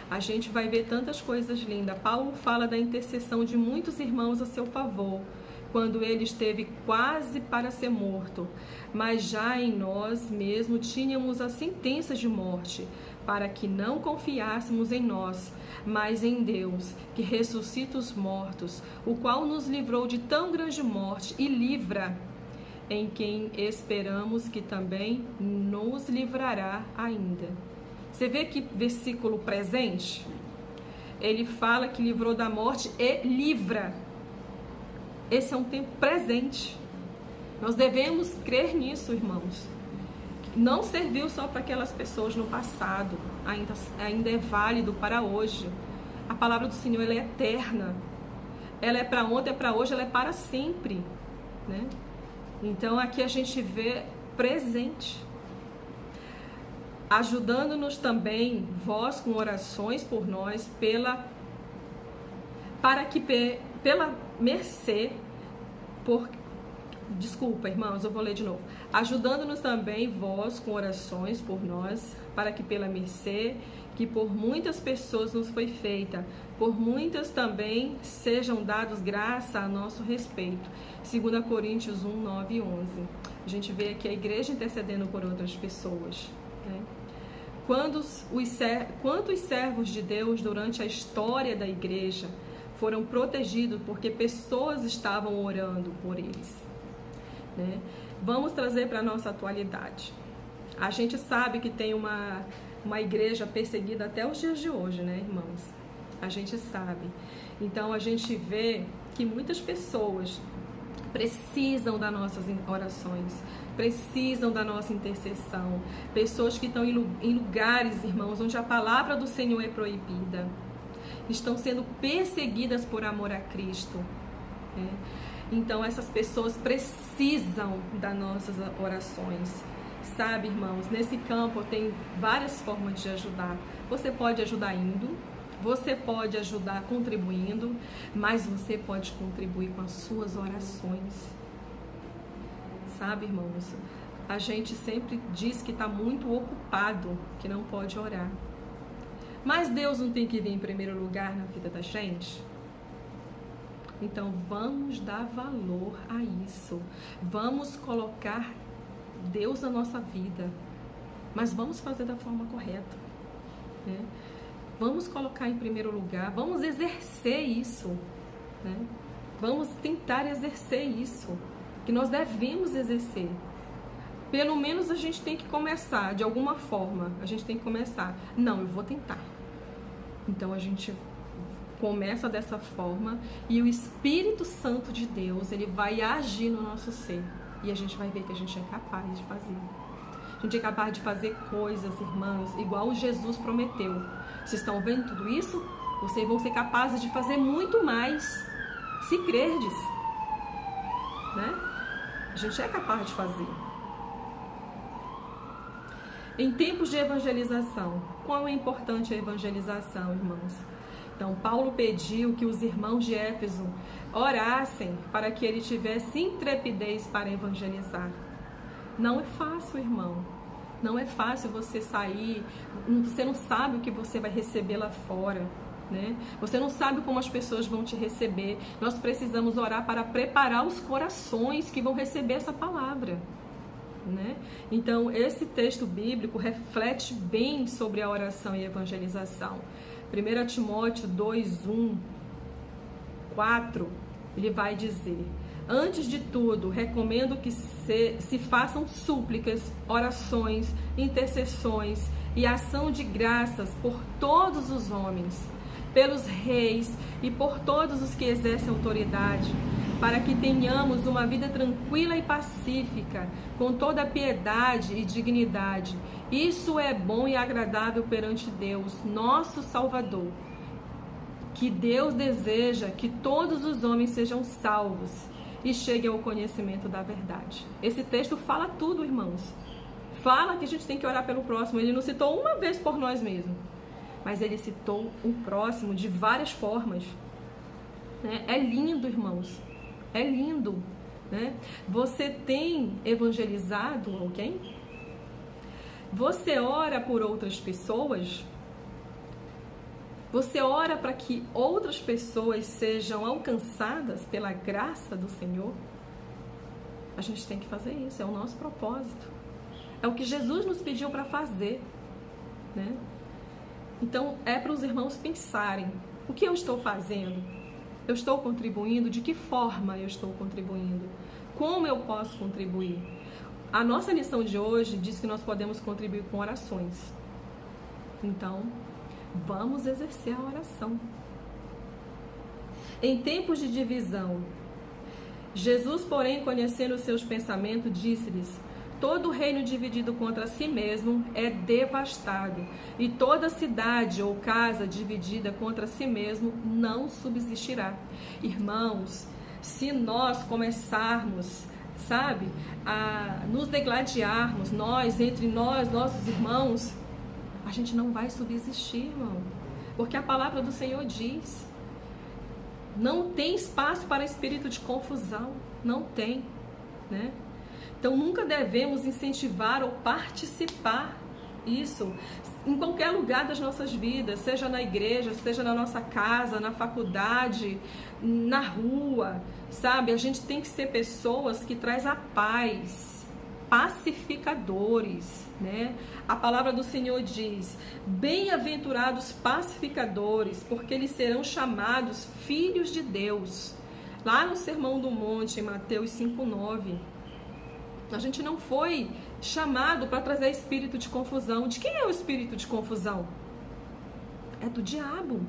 A gente vai ver tantas coisas lindas. Paulo fala da intercessão de muitos irmãos a seu favor, quando ele esteve quase para ser morto. Mas já em nós mesmo tínhamos a sentença de morte, para que não confiássemos em nós, mas em Deus, que ressuscita os mortos, o qual nos livrou de tão grande morte e livra, em quem esperamos que também nos livrará ainda. Você vê que versículo presente? Ele fala que livrou da morte e livra. Esse é um tempo presente. Nós devemos crer nisso, irmãos. Não serviu só para aquelas pessoas no passado, ainda é válido para hoje. A palavra do Senhor, ela é eterna. Ela é para ontem, é para hoje, ela é para sempre, né? Então aqui a gente vê presente. Ajudando-nos também, vós com orações por nós, pela mercê, desculpa, irmãos, eu vou ler de novo. Ajudando-nos também vós com orações por nós, para que pela mercê, que por muitas pessoas nos foi feita, por muitas também sejam dados graça a nosso respeito. 2 Coríntios 1, 9 e 11. A gente vê aqui a igreja intercedendo por outras pessoas, né? Quantos servos de Deus durante a história da igreja foram protegidos porque pessoas estavam orando por eles, né? Vamos trazer para a nossa atualidade. A gente sabe que tem uma igreja perseguida até os dias de hoje, né, irmãos? A gente sabe. Então a gente vê que muitas pessoas precisam das nossas orações, precisam da nossa intercessão. Pessoas que estão em lugares, irmãos, onde a palavra do Senhor é proibida, estão sendo perseguidas por amor a Cristo, né? Então essas pessoas precisam das nossas orações. Sabe, irmãos, nesse campo tem várias formas de ajudar. Você pode ajudar indo, você pode ajudar contribuindo, mas você pode contribuir com as suas orações. Sabe, irmãos, a gente sempre diz que está muito ocupado, que não pode orar. Mas Deus não tem que vir em primeiro lugar na vida da gente? Então vamos dar valor a isso. Vamos colocar Deus na nossa vida, mas vamos fazer da forma correta, né? Vamos colocar em primeiro lugar, vamos exercer isso, né? Vamos tentar exercer isso, que nós devemos exercer. Pelo menos a gente tem que começar, de alguma forma, a gente tem que começar. Não, eu vou tentar. Então a gente começa dessa forma e o Espírito Santo de Deus, ele vai agir no nosso ser. E a gente vai ver que a gente é capaz de fazer. A gente é capaz de fazer coisas, irmãos, igual Jesus prometeu. Vocês estão vendo tudo isso? Vocês vão ser capazes de fazer muito mais, se crerdes, né? A gente é capaz de fazer. Em tempos de evangelização, qual é importante a evangelização, irmãos? Então, Paulo pediu que os irmãos de Éfeso orassem para que ele tivesse intrepidez para evangelizar. Não é fácil, irmão. Não é fácil você sair, você não sabe o que você vai receber lá fora, né? Você não sabe como as pessoas vão te receber. Nós precisamos orar para preparar os corações que vão receber essa palavra, né? Então, esse texto bíblico reflete bem sobre a oração e evangelização. 1 Timóteo 2:1, 4, ele vai dizer: antes de tudo, recomendo que se façam súplicas, orações, intercessões e ação de graças por todos os homens, pelos reis e por todos os que exercem autoridade, para que tenhamos uma vida tranquila e pacífica, com toda piedade e dignidade. Isso é bom e agradável perante Deus, nosso Salvador. Que Deus deseja que todos os homens sejam salvos e cheguem ao conhecimento da verdade. Esse texto fala tudo, irmãos. Fala que a gente tem que orar pelo próximo. Ele não citou uma vez por nós mesmos, mas ele citou o próximo de várias formas. É lindo, irmãos. É lindo, né? Você tem evangelizado alguém? Você ora por outras pessoas? Você ora para que outras pessoas sejam alcançadas pela graça do Senhor? A gente tem que fazer isso, é o nosso propósito. É o que Jesus nos pediu para fazer, né? Então, é para os irmãos pensarem: o que eu estou fazendo? Eu estou contribuindo? De que forma eu estou contribuindo? Como eu posso contribuir? A nossa lição de hoje diz que nós podemos contribuir com orações. Então, vamos exercer a oração. Em tempos de divisão, Jesus, porém, conhecendo os seus pensamentos, disse-lhes: todo reino dividido contra si mesmo é devastado, e toda cidade ou casa dividida contra si mesmo não subsistirá. Irmãos, se nós começarmos, a nos degladiarmos, entre nós, nossos irmãos, a gente não vai subsistir, irmão. Porque a palavra do Senhor diz: não tem espaço para espírito de confusão. Não tem, né? Então, nunca devemos incentivar ou participar isso em qualquer lugar das nossas vidas, seja na igreja, seja na nossa casa, na faculdade, na rua, A gente tem que ser pessoas que traz a paz, pacificadores, né? A palavra do Senhor diz: bem-aventurados pacificadores, porque eles serão chamados filhos de Deus. Lá no Sermão do Monte, em Mateus 5:9. A gente não foi chamado para trazer espírito de confusão. De quem é o espírito de confusão? É do diabo.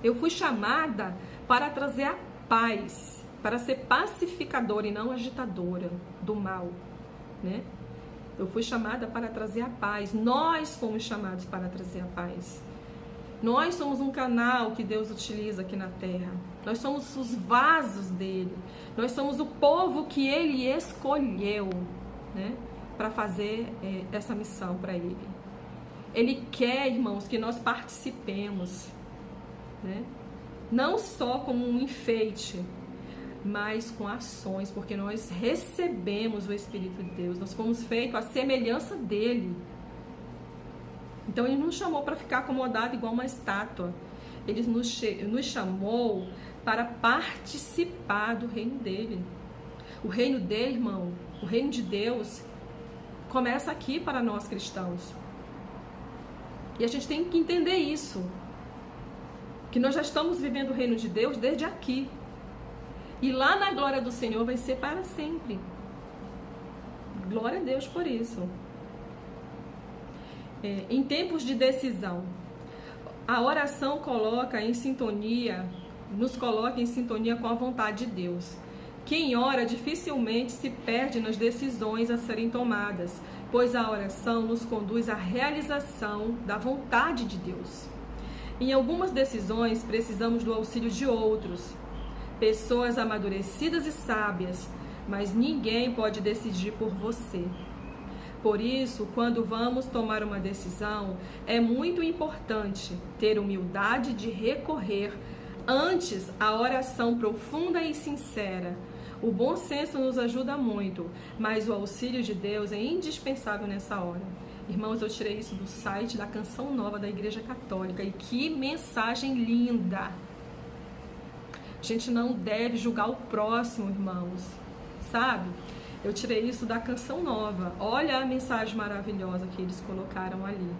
Eu fui chamada para trazer a paz, para ser pacificadora e não agitadora do mal, né? Eu fui chamada para trazer a paz. Nós fomos chamados para trazer a paz. Nós somos um canal que Deus utiliza aqui na terra. Nós somos os vasos dele. Nós somos o povo que ele escolheu, né, para fazer essa missão para ele. Ele quer, irmãos, que nós participemos, né? Não só como um enfeite, mas com ações, porque nós recebemos o Espírito de Deus. Nós fomos feitos à semelhança dele. Então ele nos chamou para ficar acomodado igual uma estátua. Ele nos chamou para participar do reino dele. O reino dele, irmão, o reino de Deus, começa aqui para nós cristãos. E a gente tem que entender isso. Que nós já estamos vivendo o reino de Deus desde aqui. E lá na glória do Senhor vai ser para sempre. Glória a Deus por isso. Em tempos de decisão, a oração nos coloca em sintonia com a vontade de Deus. Quem ora dificilmente se perde nas decisões a serem tomadas, pois a oração nos conduz à realização da vontade de Deus. Em algumas decisões, precisamos do auxílio de outros, pessoas amadurecidas e sábias, mas ninguém pode decidir por você. Por isso, quando vamos tomar uma decisão, é muito importante ter humildade de recorrer antes à oração profunda e sincera. O bom senso nos ajuda muito, mas o auxílio de Deus é indispensável nessa hora. Irmãos, eu tirei isso do site da Canção Nova da Igreja Católica, e que mensagem linda! A gente não deve julgar o próximo, irmãos, Eu tirei isso da Canção Nova. Olha a mensagem maravilhosa que eles colocaram ali.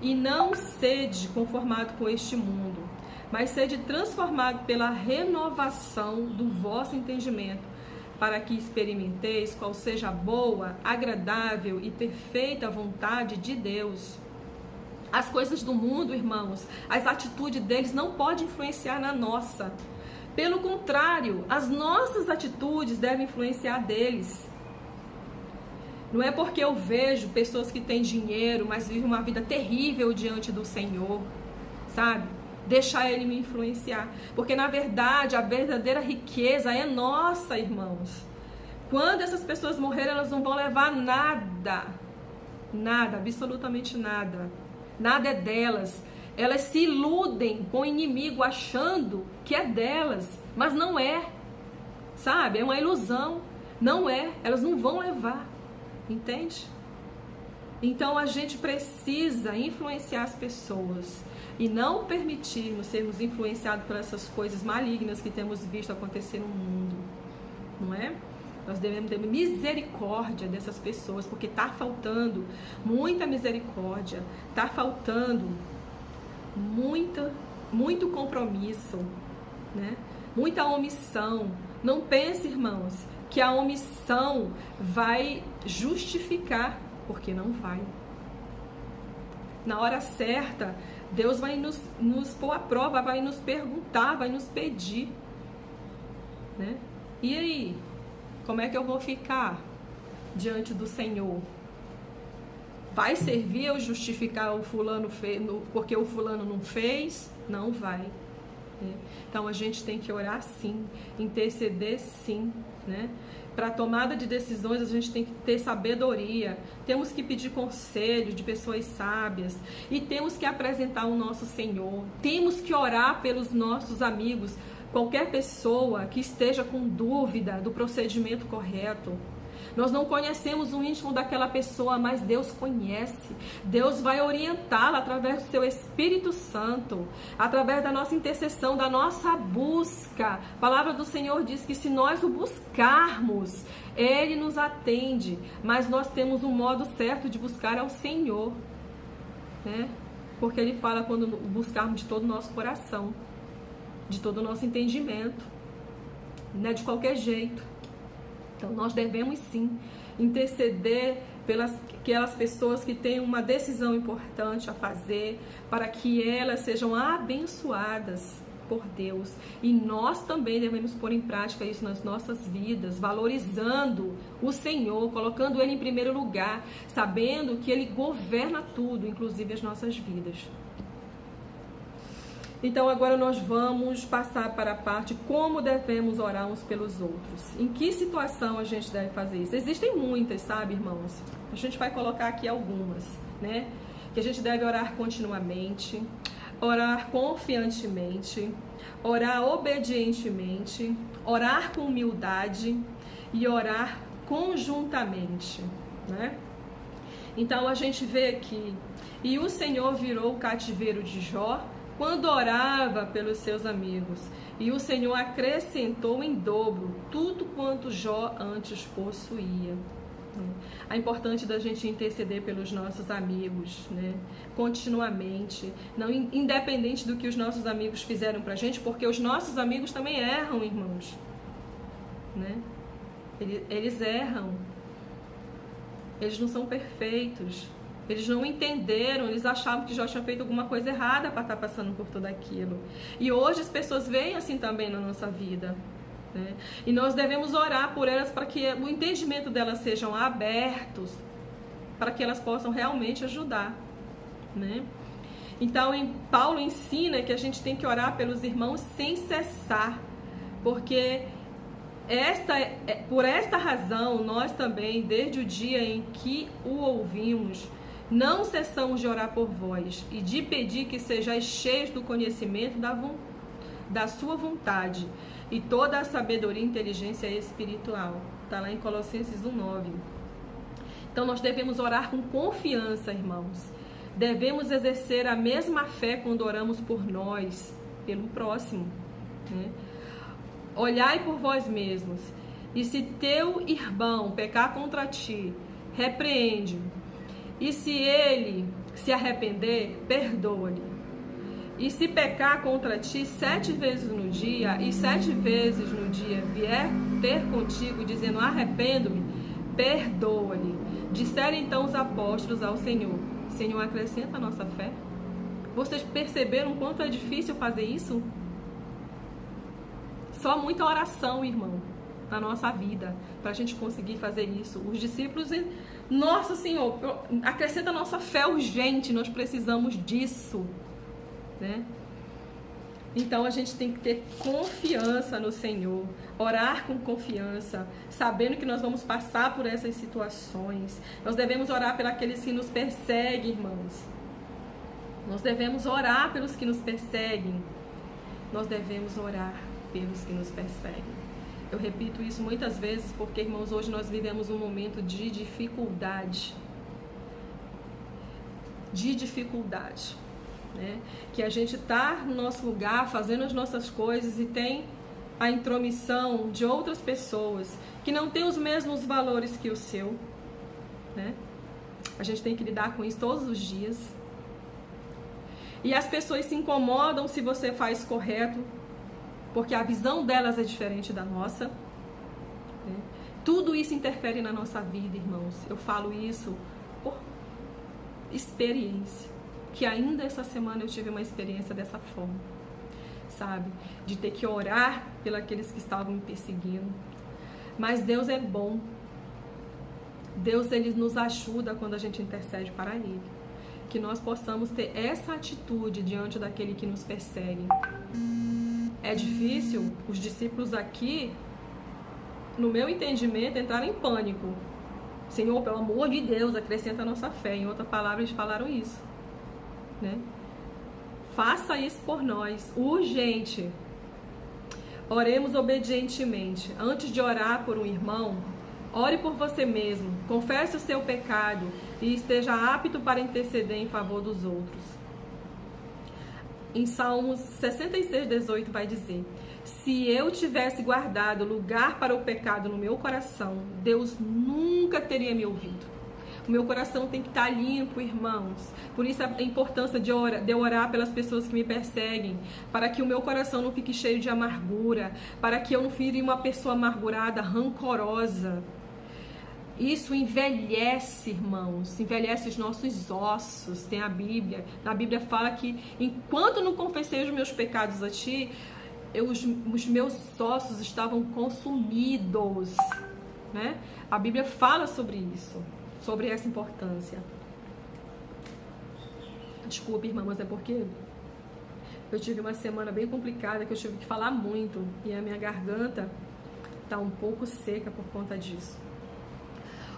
E não sede conformado com este mundo, mas sede transformado pela renovação do vosso entendimento, para que experimenteis qual seja a boa, agradável e perfeita vontade de Deus. As coisas do mundo, irmãos, as atitudes deles não podem influenciar na nossa. Pelo contrário, as nossas atitudes devem influenciar deles. Não é porque eu vejo pessoas que têm dinheiro, mas vivem uma vida terrível diante do Senhor, sabe? Deixar Ele me influenciar. Porque, na verdade, a verdadeira riqueza é nossa, irmãos. Quando essas pessoas morrerem, elas não vão levar nada. Nada, absolutamente nada. Nada é delas. Elas se iludem com o inimigo achando que é delas, mas não é. Sabe? É uma ilusão. Não é. Elas não vão levar. Entende? Então a gente precisa influenciar as pessoas e não permitirmos sermos influenciados por essas coisas malignas que temos visto acontecer no mundo, não é? Nós devemos ter misericórdia dessas pessoas, porque está faltando muita misericórdia, está faltando muito compromisso, né? Muita omissão. Não pense, irmãos, que a omissão vai justificar, porque não vai. Na hora certa, Deus vai nos pôr à prova, vai nos perguntar, vai nos pedir, né? E aí, como é que eu vou ficar diante do Senhor? Vai servir eu justificar o fulano porque o fulano não fez? Não vai. Né? Então a gente tem que orar sim, interceder sim, né? Para a tomada de decisões a gente tem que ter sabedoria, temos que pedir conselho de pessoas sábias e temos que apresentar o nosso Senhor, temos que orar pelos nossos amigos, qualquer pessoa que esteja com dúvida do procedimento correto. Nós não conhecemos o íntimo daquela pessoa, mas Deus conhece. Deus vai orientá-la através do seu Espírito Santo, através da nossa intercessão, da nossa busca. A palavra do Senhor diz que se nós o buscarmos, Ele nos atende. Mas nós temos um modo certo de buscar ao Senhor, né? Porque Ele fala quando buscarmos de todo o nosso coração, de todo o nosso entendimento, não é de qualquer jeito. Então, nós devemos sim interceder pelas aquelas pessoas que têm uma decisão importante a fazer, para que elas sejam abençoadas por Deus. E nós também devemos pôr em prática isso nas nossas vidas, valorizando o Senhor, colocando Ele em primeiro lugar, sabendo que Ele governa tudo, inclusive as nossas vidas. Então agora nós vamos passar para a parte como devemos orar uns pelos outros. Em que situação a gente deve fazer isso? Existem muitas, sabe, irmãos? A gente vai colocar aqui algumas, né? Que a gente deve orar continuamente, orar confiantemente, orar obedientemente, orar com humildade e orar conjuntamente, né? Então a gente vê aqui, e o Senhor virou o cativeiro de Jó quando orava pelos seus amigos, e o Senhor acrescentou em dobro tudo quanto Jó antes possuía. É importante da gente interceder pelos nossos amigos, né? Continuamente, não independente do que os nossos amigos fizeram pra gente, porque os nossos amigos também erram, irmãos, né? Eles erram, eles não são perfeitos. Eles não entenderam, eles achavam que Jó tinha feito alguma coisa errada para estar passando por tudo aquilo. E hoje as pessoas veem assim também na nossa vida, né? E nós devemos orar por elas para que o entendimento delas sejam abertos, para que elas possam realmente ajudar, né? Então, Paulo ensina que a gente tem que orar pelos irmãos sem cessar, porque por esta razão, nós também, desde o dia em que o ouvimos, não cessamos de orar por vós e de pedir que sejais cheios do conhecimento da sua vontade e toda a sabedoria e inteligência espiritual. Está lá em Colossenses 1:9. Então nós devemos orar com confiança, irmãos. Devemos exercer a mesma fé quando oramos por nós, pelo próximo, né? Olhai por vós mesmos, e se teu irmão pecar contra ti, repreende-o. E se ele se arrepender, perdoa-lhe. E se pecar contra ti 7 vezes no dia, e 7 vezes no dia vier ter contigo, dizendo arrependo-me, perdoa-lhe. Disseram então os apóstolos ao Senhor: Senhor, acrescenta a nossa fé. Vocês perceberam quanto é difícil fazer isso? Só muita oração, irmão, na nossa vida, para a gente conseguir fazer isso. Os discípulos, nossa Senhor, acrescenta a nossa fé urgente, nós precisamos disso, né? Então a gente tem que ter confiança no Senhor, orar com confiança, sabendo que nós vamos passar por essas situações. Nós devemos orar pelos aqueles que nos perseguem, irmãos. Nós devemos orar pelos que nos perseguem. Nós devemos orar pelos que nos perseguem. Eu repito isso muitas vezes porque, irmãos, hoje nós vivemos um momento de dificuldade. Né? Que a gente está no nosso lugar, fazendo as nossas coisas e tem a intromissão de outras pessoas que não têm os mesmos valores que o seu, né? A gente tem que lidar com isso todos os dias. E as pessoas se incomodam se você faz correto, porque a visão delas é diferente da nossa, né? Tudo isso interfere na nossa vida, irmãos. Eu falo isso por experiência. Que ainda essa semana eu tive uma experiência dessa forma, sabe? De ter que orar pelos aqueles que estavam me perseguindo. Mas Deus é bom. Deus, Ele nos ajuda quando a gente intercede para Ele. Que nós possamos ter essa atitude diante daquele que nos persegue. É difícil, os discípulos aqui, no meu entendimento, entraram em pânico. Senhor, pelo amor de Deus, acrescenta a nossa fé. Em outras palavras, eles falaram isso. Né? Faça isso por nós, urgente. Oremos obedientemente. Antes de orar por um irmão, ore por você mesmo, confesse o seu pecado e esteja apto para interceder em favor dos outros. Em Salmos 66:18 vai dizer: se eu tivesse guardado lugar para o pecado no meu coração, Deus nunca teria me ouvido. O meu coração tem que estar limpo, irmãos. Por isso a importância de eu orar pelas pessoas que me perseguem, para que o meu coração não fique cheio de amargura, para que eu não vire uma pessoa amargurada, rancorosa. Isso envelhece, irmãos, envelhece os nossos ossos. Tem a Bíblia. Na Bíblia fala que enquanto não confessei os meus pecados a ti, os meus ossos estavam consumidos, né? A Bíblia fala sobre isso. Sobre essa importância. Desculpe, irmã, mas é porque eu tive uma semana bem complicada, que eu tive que falar muito, e a minha garganta está um pouco seca por conta disso.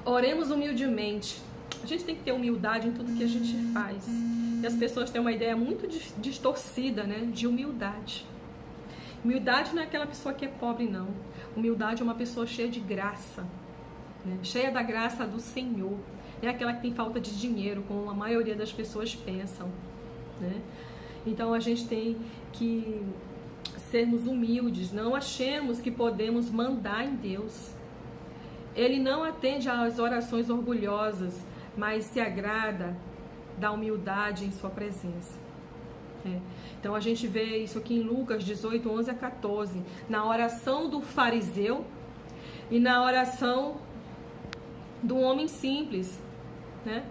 Oremos humildemente. A gente tem que ter humildade em tudo que a gente faz. E as pessoas têm uma ideia muito distorcida, né, de humildade. Humildade não é aquela pessoa que é pobre, não. Humildade é uma pessoa cheia de graça. Né? Cheia da graça do Senhor. É aquela que tem falta de dinheiro, como a maioria das pessoas pensam, né? Então a gente tem que sermos humildes. Não achemos que podemos mandar em Deus. Ele não atende às orações orgulhosas, mas se agrada da humildade em sua presença. Então a gente vê isso aqui em Lucas 18:11-14, na oração do fariseu e na oração do homem simples, né?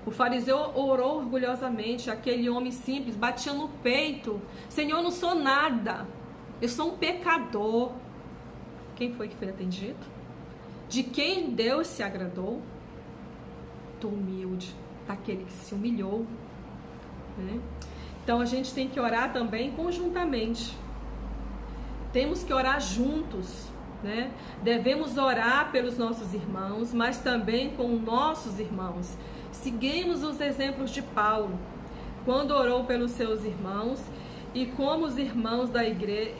O fariseu orou orgulhosamente, aquele homem simples batia no peito: Senhor, eu não sou nada, eu sou um pecador. Quem foi que foi atendido? De quem Deus se agradou? Do humilde, daquele que se humilhou, né? Então a gente tem que orar também conjuntamente. Temos que orar juntos, né? Devemos orar pelos nossos irmãos, mas também com nossos irmãos. Seguimos os exemplos de Paulo, quando orou pelos seus irmãos, e como os irmãos da igreja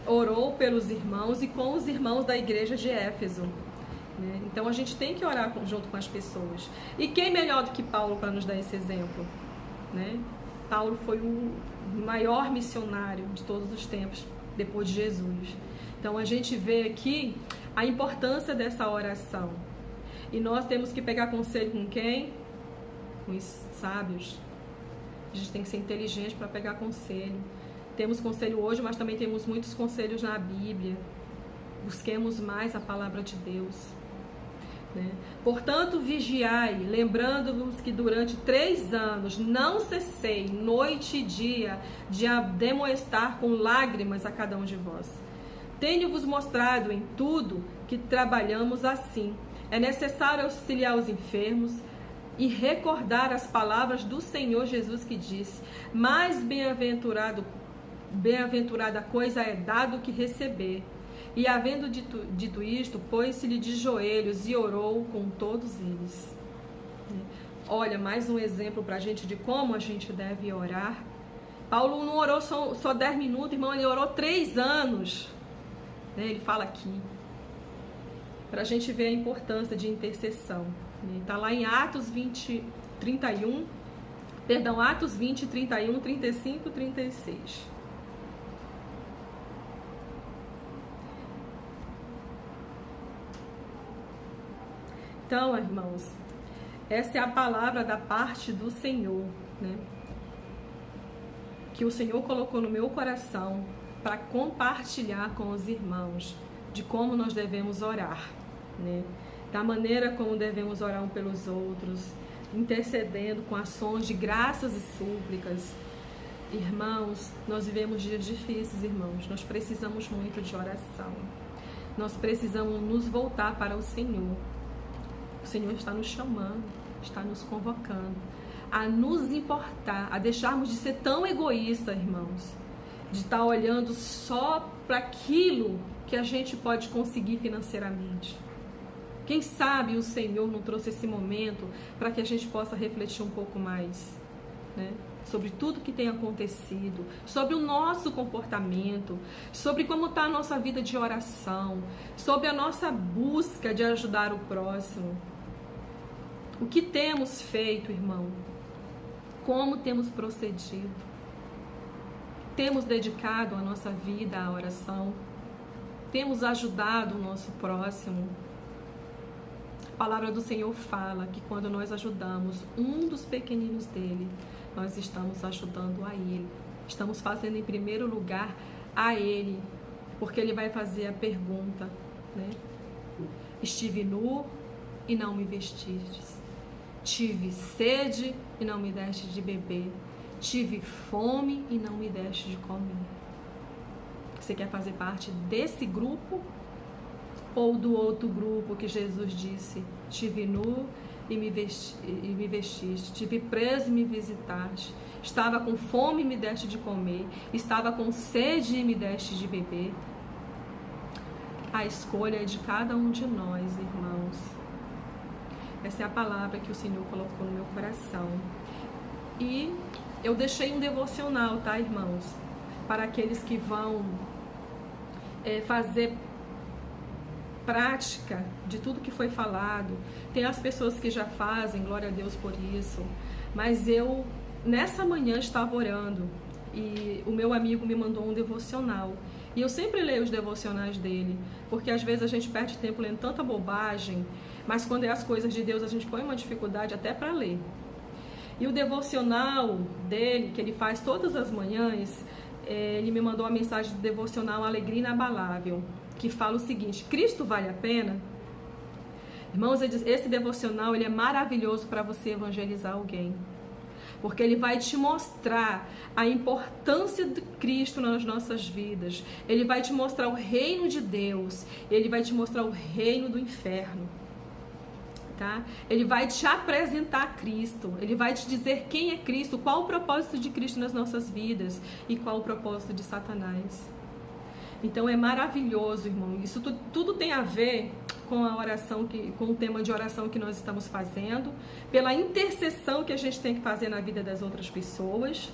orou pelos irmãos e com os irmãos da igreja de Éfeso, né? Então a gente tem que orar junto com as pessoas. E quem melhor do que Paulo para nos dar esse exemplo, né? Paulo foi o maior missionário de todos os tempos, depois de Jesus. Então a gente vê aqui a importância dessa oração. E nós temos que pegar conselho com quem? Com os sábios. A gente tem que ser inteligente para pegar conselho. Temos conselho hoje, mas também temos muitos conselhos na Bíblia. Busquemos mais a palavra de Deus, né? Portanto, vigiai, lembrando-vos que durante 3 anos não cessei, noite e dia, de ademoestar com lágrimas a cada um de vós, Tenho-vos mostrado em tudo que trabalhamos assim. É necessário auxiliar os enfermos e recordar as palavras do Senhor Jesus que disse: mais bem-aventurada coisa é dar do que receber. E havendo dito isto, pôs-se-lhe de joelhos e orou com todos eles. Olha, mais um exemplo para a gente de como a gente deve orar. Paulo não orou só 10 minutos, irmão, ele orou 3 anos. Ele fala aqui, para a gente ver a importância de intercessão. Está lá em Atos 20, 31, perdão, Atos 20, 31, 35, 36. Então, irmãos, essa é a palavra da parte do Senhor, né? Que o Senhor colocou no meu coração para compartilhar com os irmãos de como nós devemos orar, né? Da maneira como devemos orar um pelos outros, intercedendo com ações de graças e súplicas. Irmãos, nós vivemos dias difíceis, irmãos. Nós precisamos muito de oração. Nós precisamos nos voltar para o Senhor. O Senhor está nos chamando, está nos convocando a nos importar, a deixarmos de ser tão egoístas, irmãos, de estar olhando só para aquilo que a gente pode conseguir financeiramente. Quem sabe o Senhor não trouxe esse momento para que a gente possa refletir um pouco mais, né? Sobre tudo que tem acontecido, sobre o nosso comportamento, sobre como está a nossa vida de oração, sobre a nossa busca de ajudar o próximo. O que temos feito, irmão? Como temos procedido? Temos dedicado a nossa vida à oração? Temos ajudado o nosso próximo? A palavra do Senhor fala que quando nós ajudamos um dos pequeninos dele, nós estamos ajudando a ele. Estamos fazendo em primeiro lugar a ele, porque ele vai fazer a pergunta, né? Estive nu e não me vestistes. Tive sede e não me deste de beber. Tive fome e não me deste de comer. Você quer fazer parte desse grupo ou do outro grupo que Jesus disse: tive nu e me vestiste, tive preso e me visitaste, estava com fome e me deste de comer, estava com sede e me deste de beber? A escolha é de cada um de nós, irmãos. Essa é a palavra que o Senhor colocou no meu coração. E eu deixei um devocional, tá, irmãos? Para aqueles que vão fazer prática de tudo que foi falado. Tem as pessoas que já fazem, glória a Deus por isso. Mas eu, nessa manhã, estava orando e o meu amigo me mandou um devocional. E eu sempre leio os devocionais dele, porque às vezes a gente perde tempo lendo tanta bobagem, mas quando é as coisas de Deus a gente põe uma dificuldade até para ler. E o devocional dele, que ele faz todas as manhãs, ele me mandou a mensagem do devocional Alegria Inabalável, que fala o seguinte: Cristo vale a pena? Irmãos, esse devocional ele é maravilhoso para você evangelizar alguém, porque ele vai te mostrar a importância de Cristo nas nossas vidas. Ele vai te mostrar o reino de Deus, ele vai te mostrar o reino do inferno. Tá? Ele vai te apresentar Cristo, ele vai te dizer quem é Cristo, qual o propósito de Cristo nas nossas vidas e qual o propósito de Satanás. Então é maravilhoso, irmão. Isso tudo tem a ver com a oração, com o tema de oração que nós estamos fazendo, pela intercessão que a gente tem que fazer na vida das outras pessoas.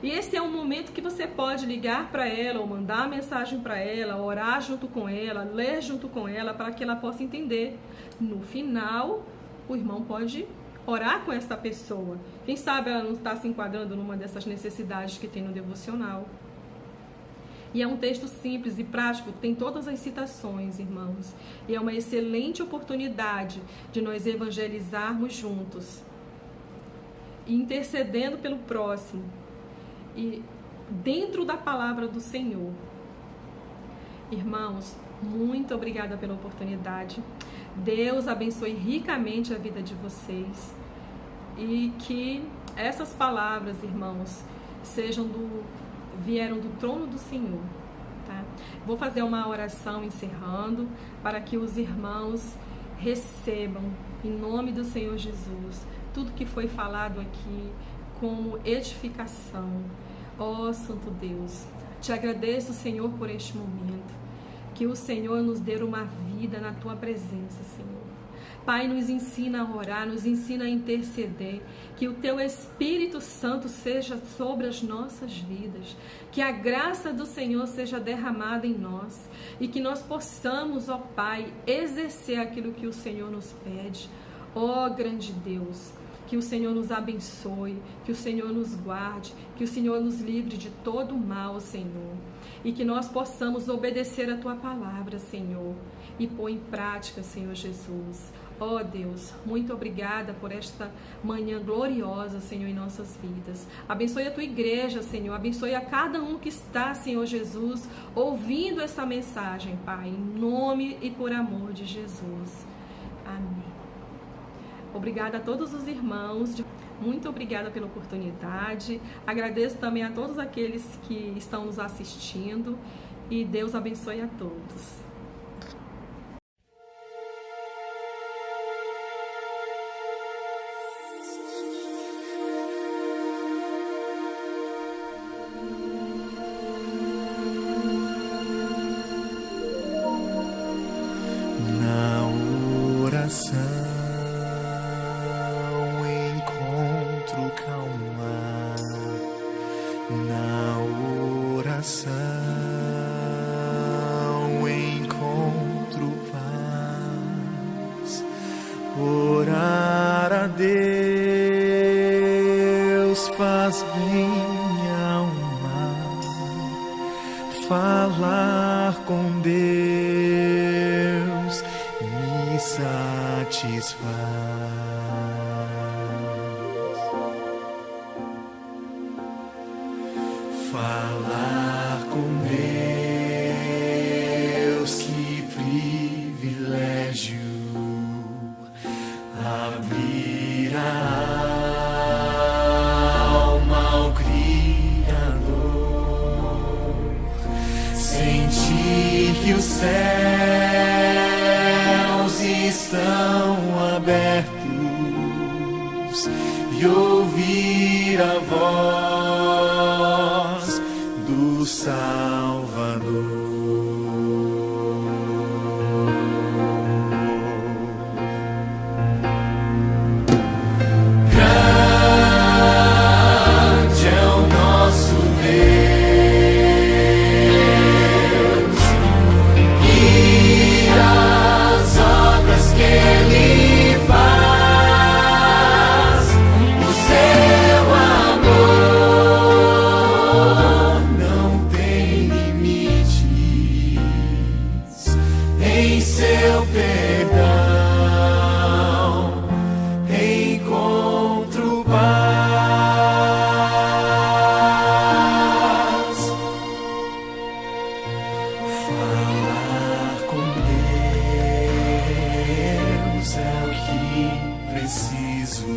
E esse é um momento que você pode ligar para ela ou mandar mensagem para ela, orar junto com ela, ler junto com ela, para que ela possa entender. No final, o irmão pode orar com essa pessoa. Quem sabe ela não está se enquadrando numa dessas necessidades que tem no devocional. E é um texto simples e prático, tem todas as citações, irmãos. E é uma excelente oportunidade de nós evangelizarmos juntos, intercedendo pelo próximo e dentro da palavra do Senhor. Irmãos, muito obrigada pela oportunidade. Deus abençoe ricamente a vida de vocês e que essas palavras, irmãos, vieram do trono do Senhor, tá? Vou fazer uma oração encerrando para que os irmãos recebam, em nome do Senhor Jesus, tudo que foi falado aqui como edificação. Ó Santo Deus, te agradeço, Senhor, por este momento, que o Senhor nos dê uma vida na tua presença, Senhor. Pai, nos ensina a orar, nos ensina a interceder, que o Teu Espírito Santo seja sobre as nossas vidas, que a graça do Senhor seja derramada em nós e que nós possamos, ó Pai, exercer aquilo que o Senhor nos pede. Ó grande Deus, que o Senhor nos abençoe, que o Senhor nos guarde, que o Senhor nos livre de todo o mal, Senhor, e que nós possamos obedecer a Tua palavra, Senhor, e pôr em prática, Senhor Jesus. Ó Deus, muito obrigada por esta manhã gloriosa, Senhor, em nossas vidas. Abençoe a Tua igreja, Senhor. Abençoe a cada um que está, Senhor Jesus, ouvindo essa mensagem, Pai, em nome e por amor de Jesus. Amém. Obrigada a todos os irmãos. Muito obrigada pela oportunidade. Agradeço também a todos aqueles que estão nos assistindo. E Deus abençoe a todos. Encontro calma na oração, encontro paz. Orar a Deus faz bem minha alma, falar com Deus me satisfaz. Falar com Deus, que privilégio, abrir a alma ao Criador, sentir que os céus estão abertos e ouvir a voz do Salvador. Grande é o nosso Deus e as obras que Ele faz, o seu amor não tem limites, em seu perdão encontro paz. Falar com Deus é o que preciso,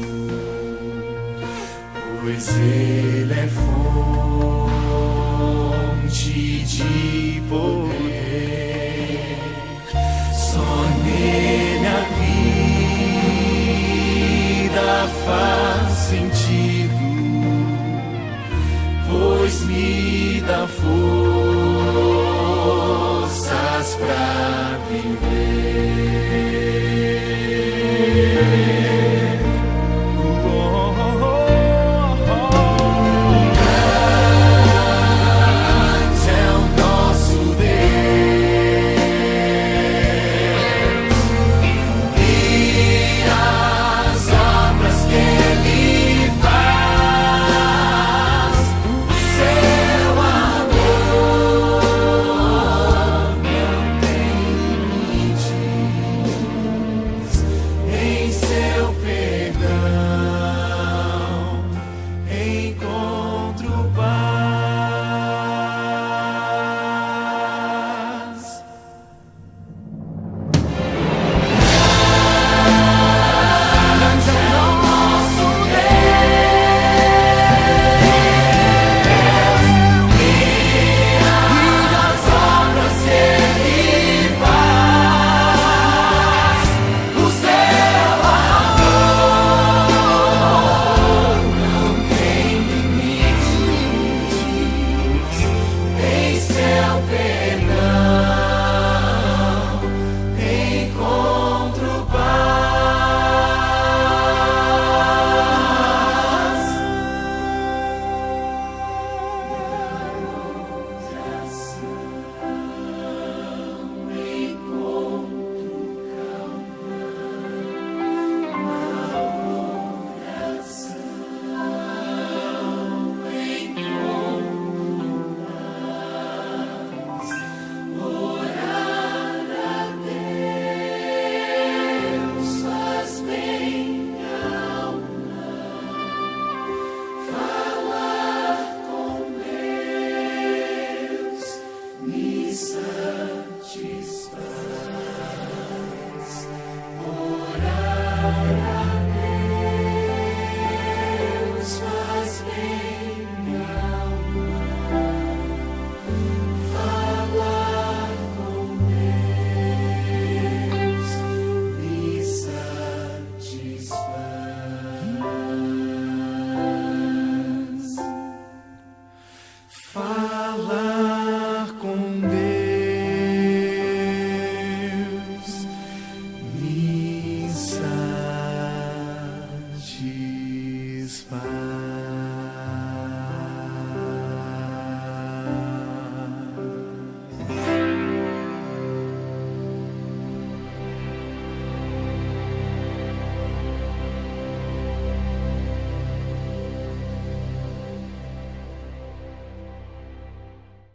pois Ele é fonte de poder. Só nele a vida faz sentido, pois me dá forças pra viver.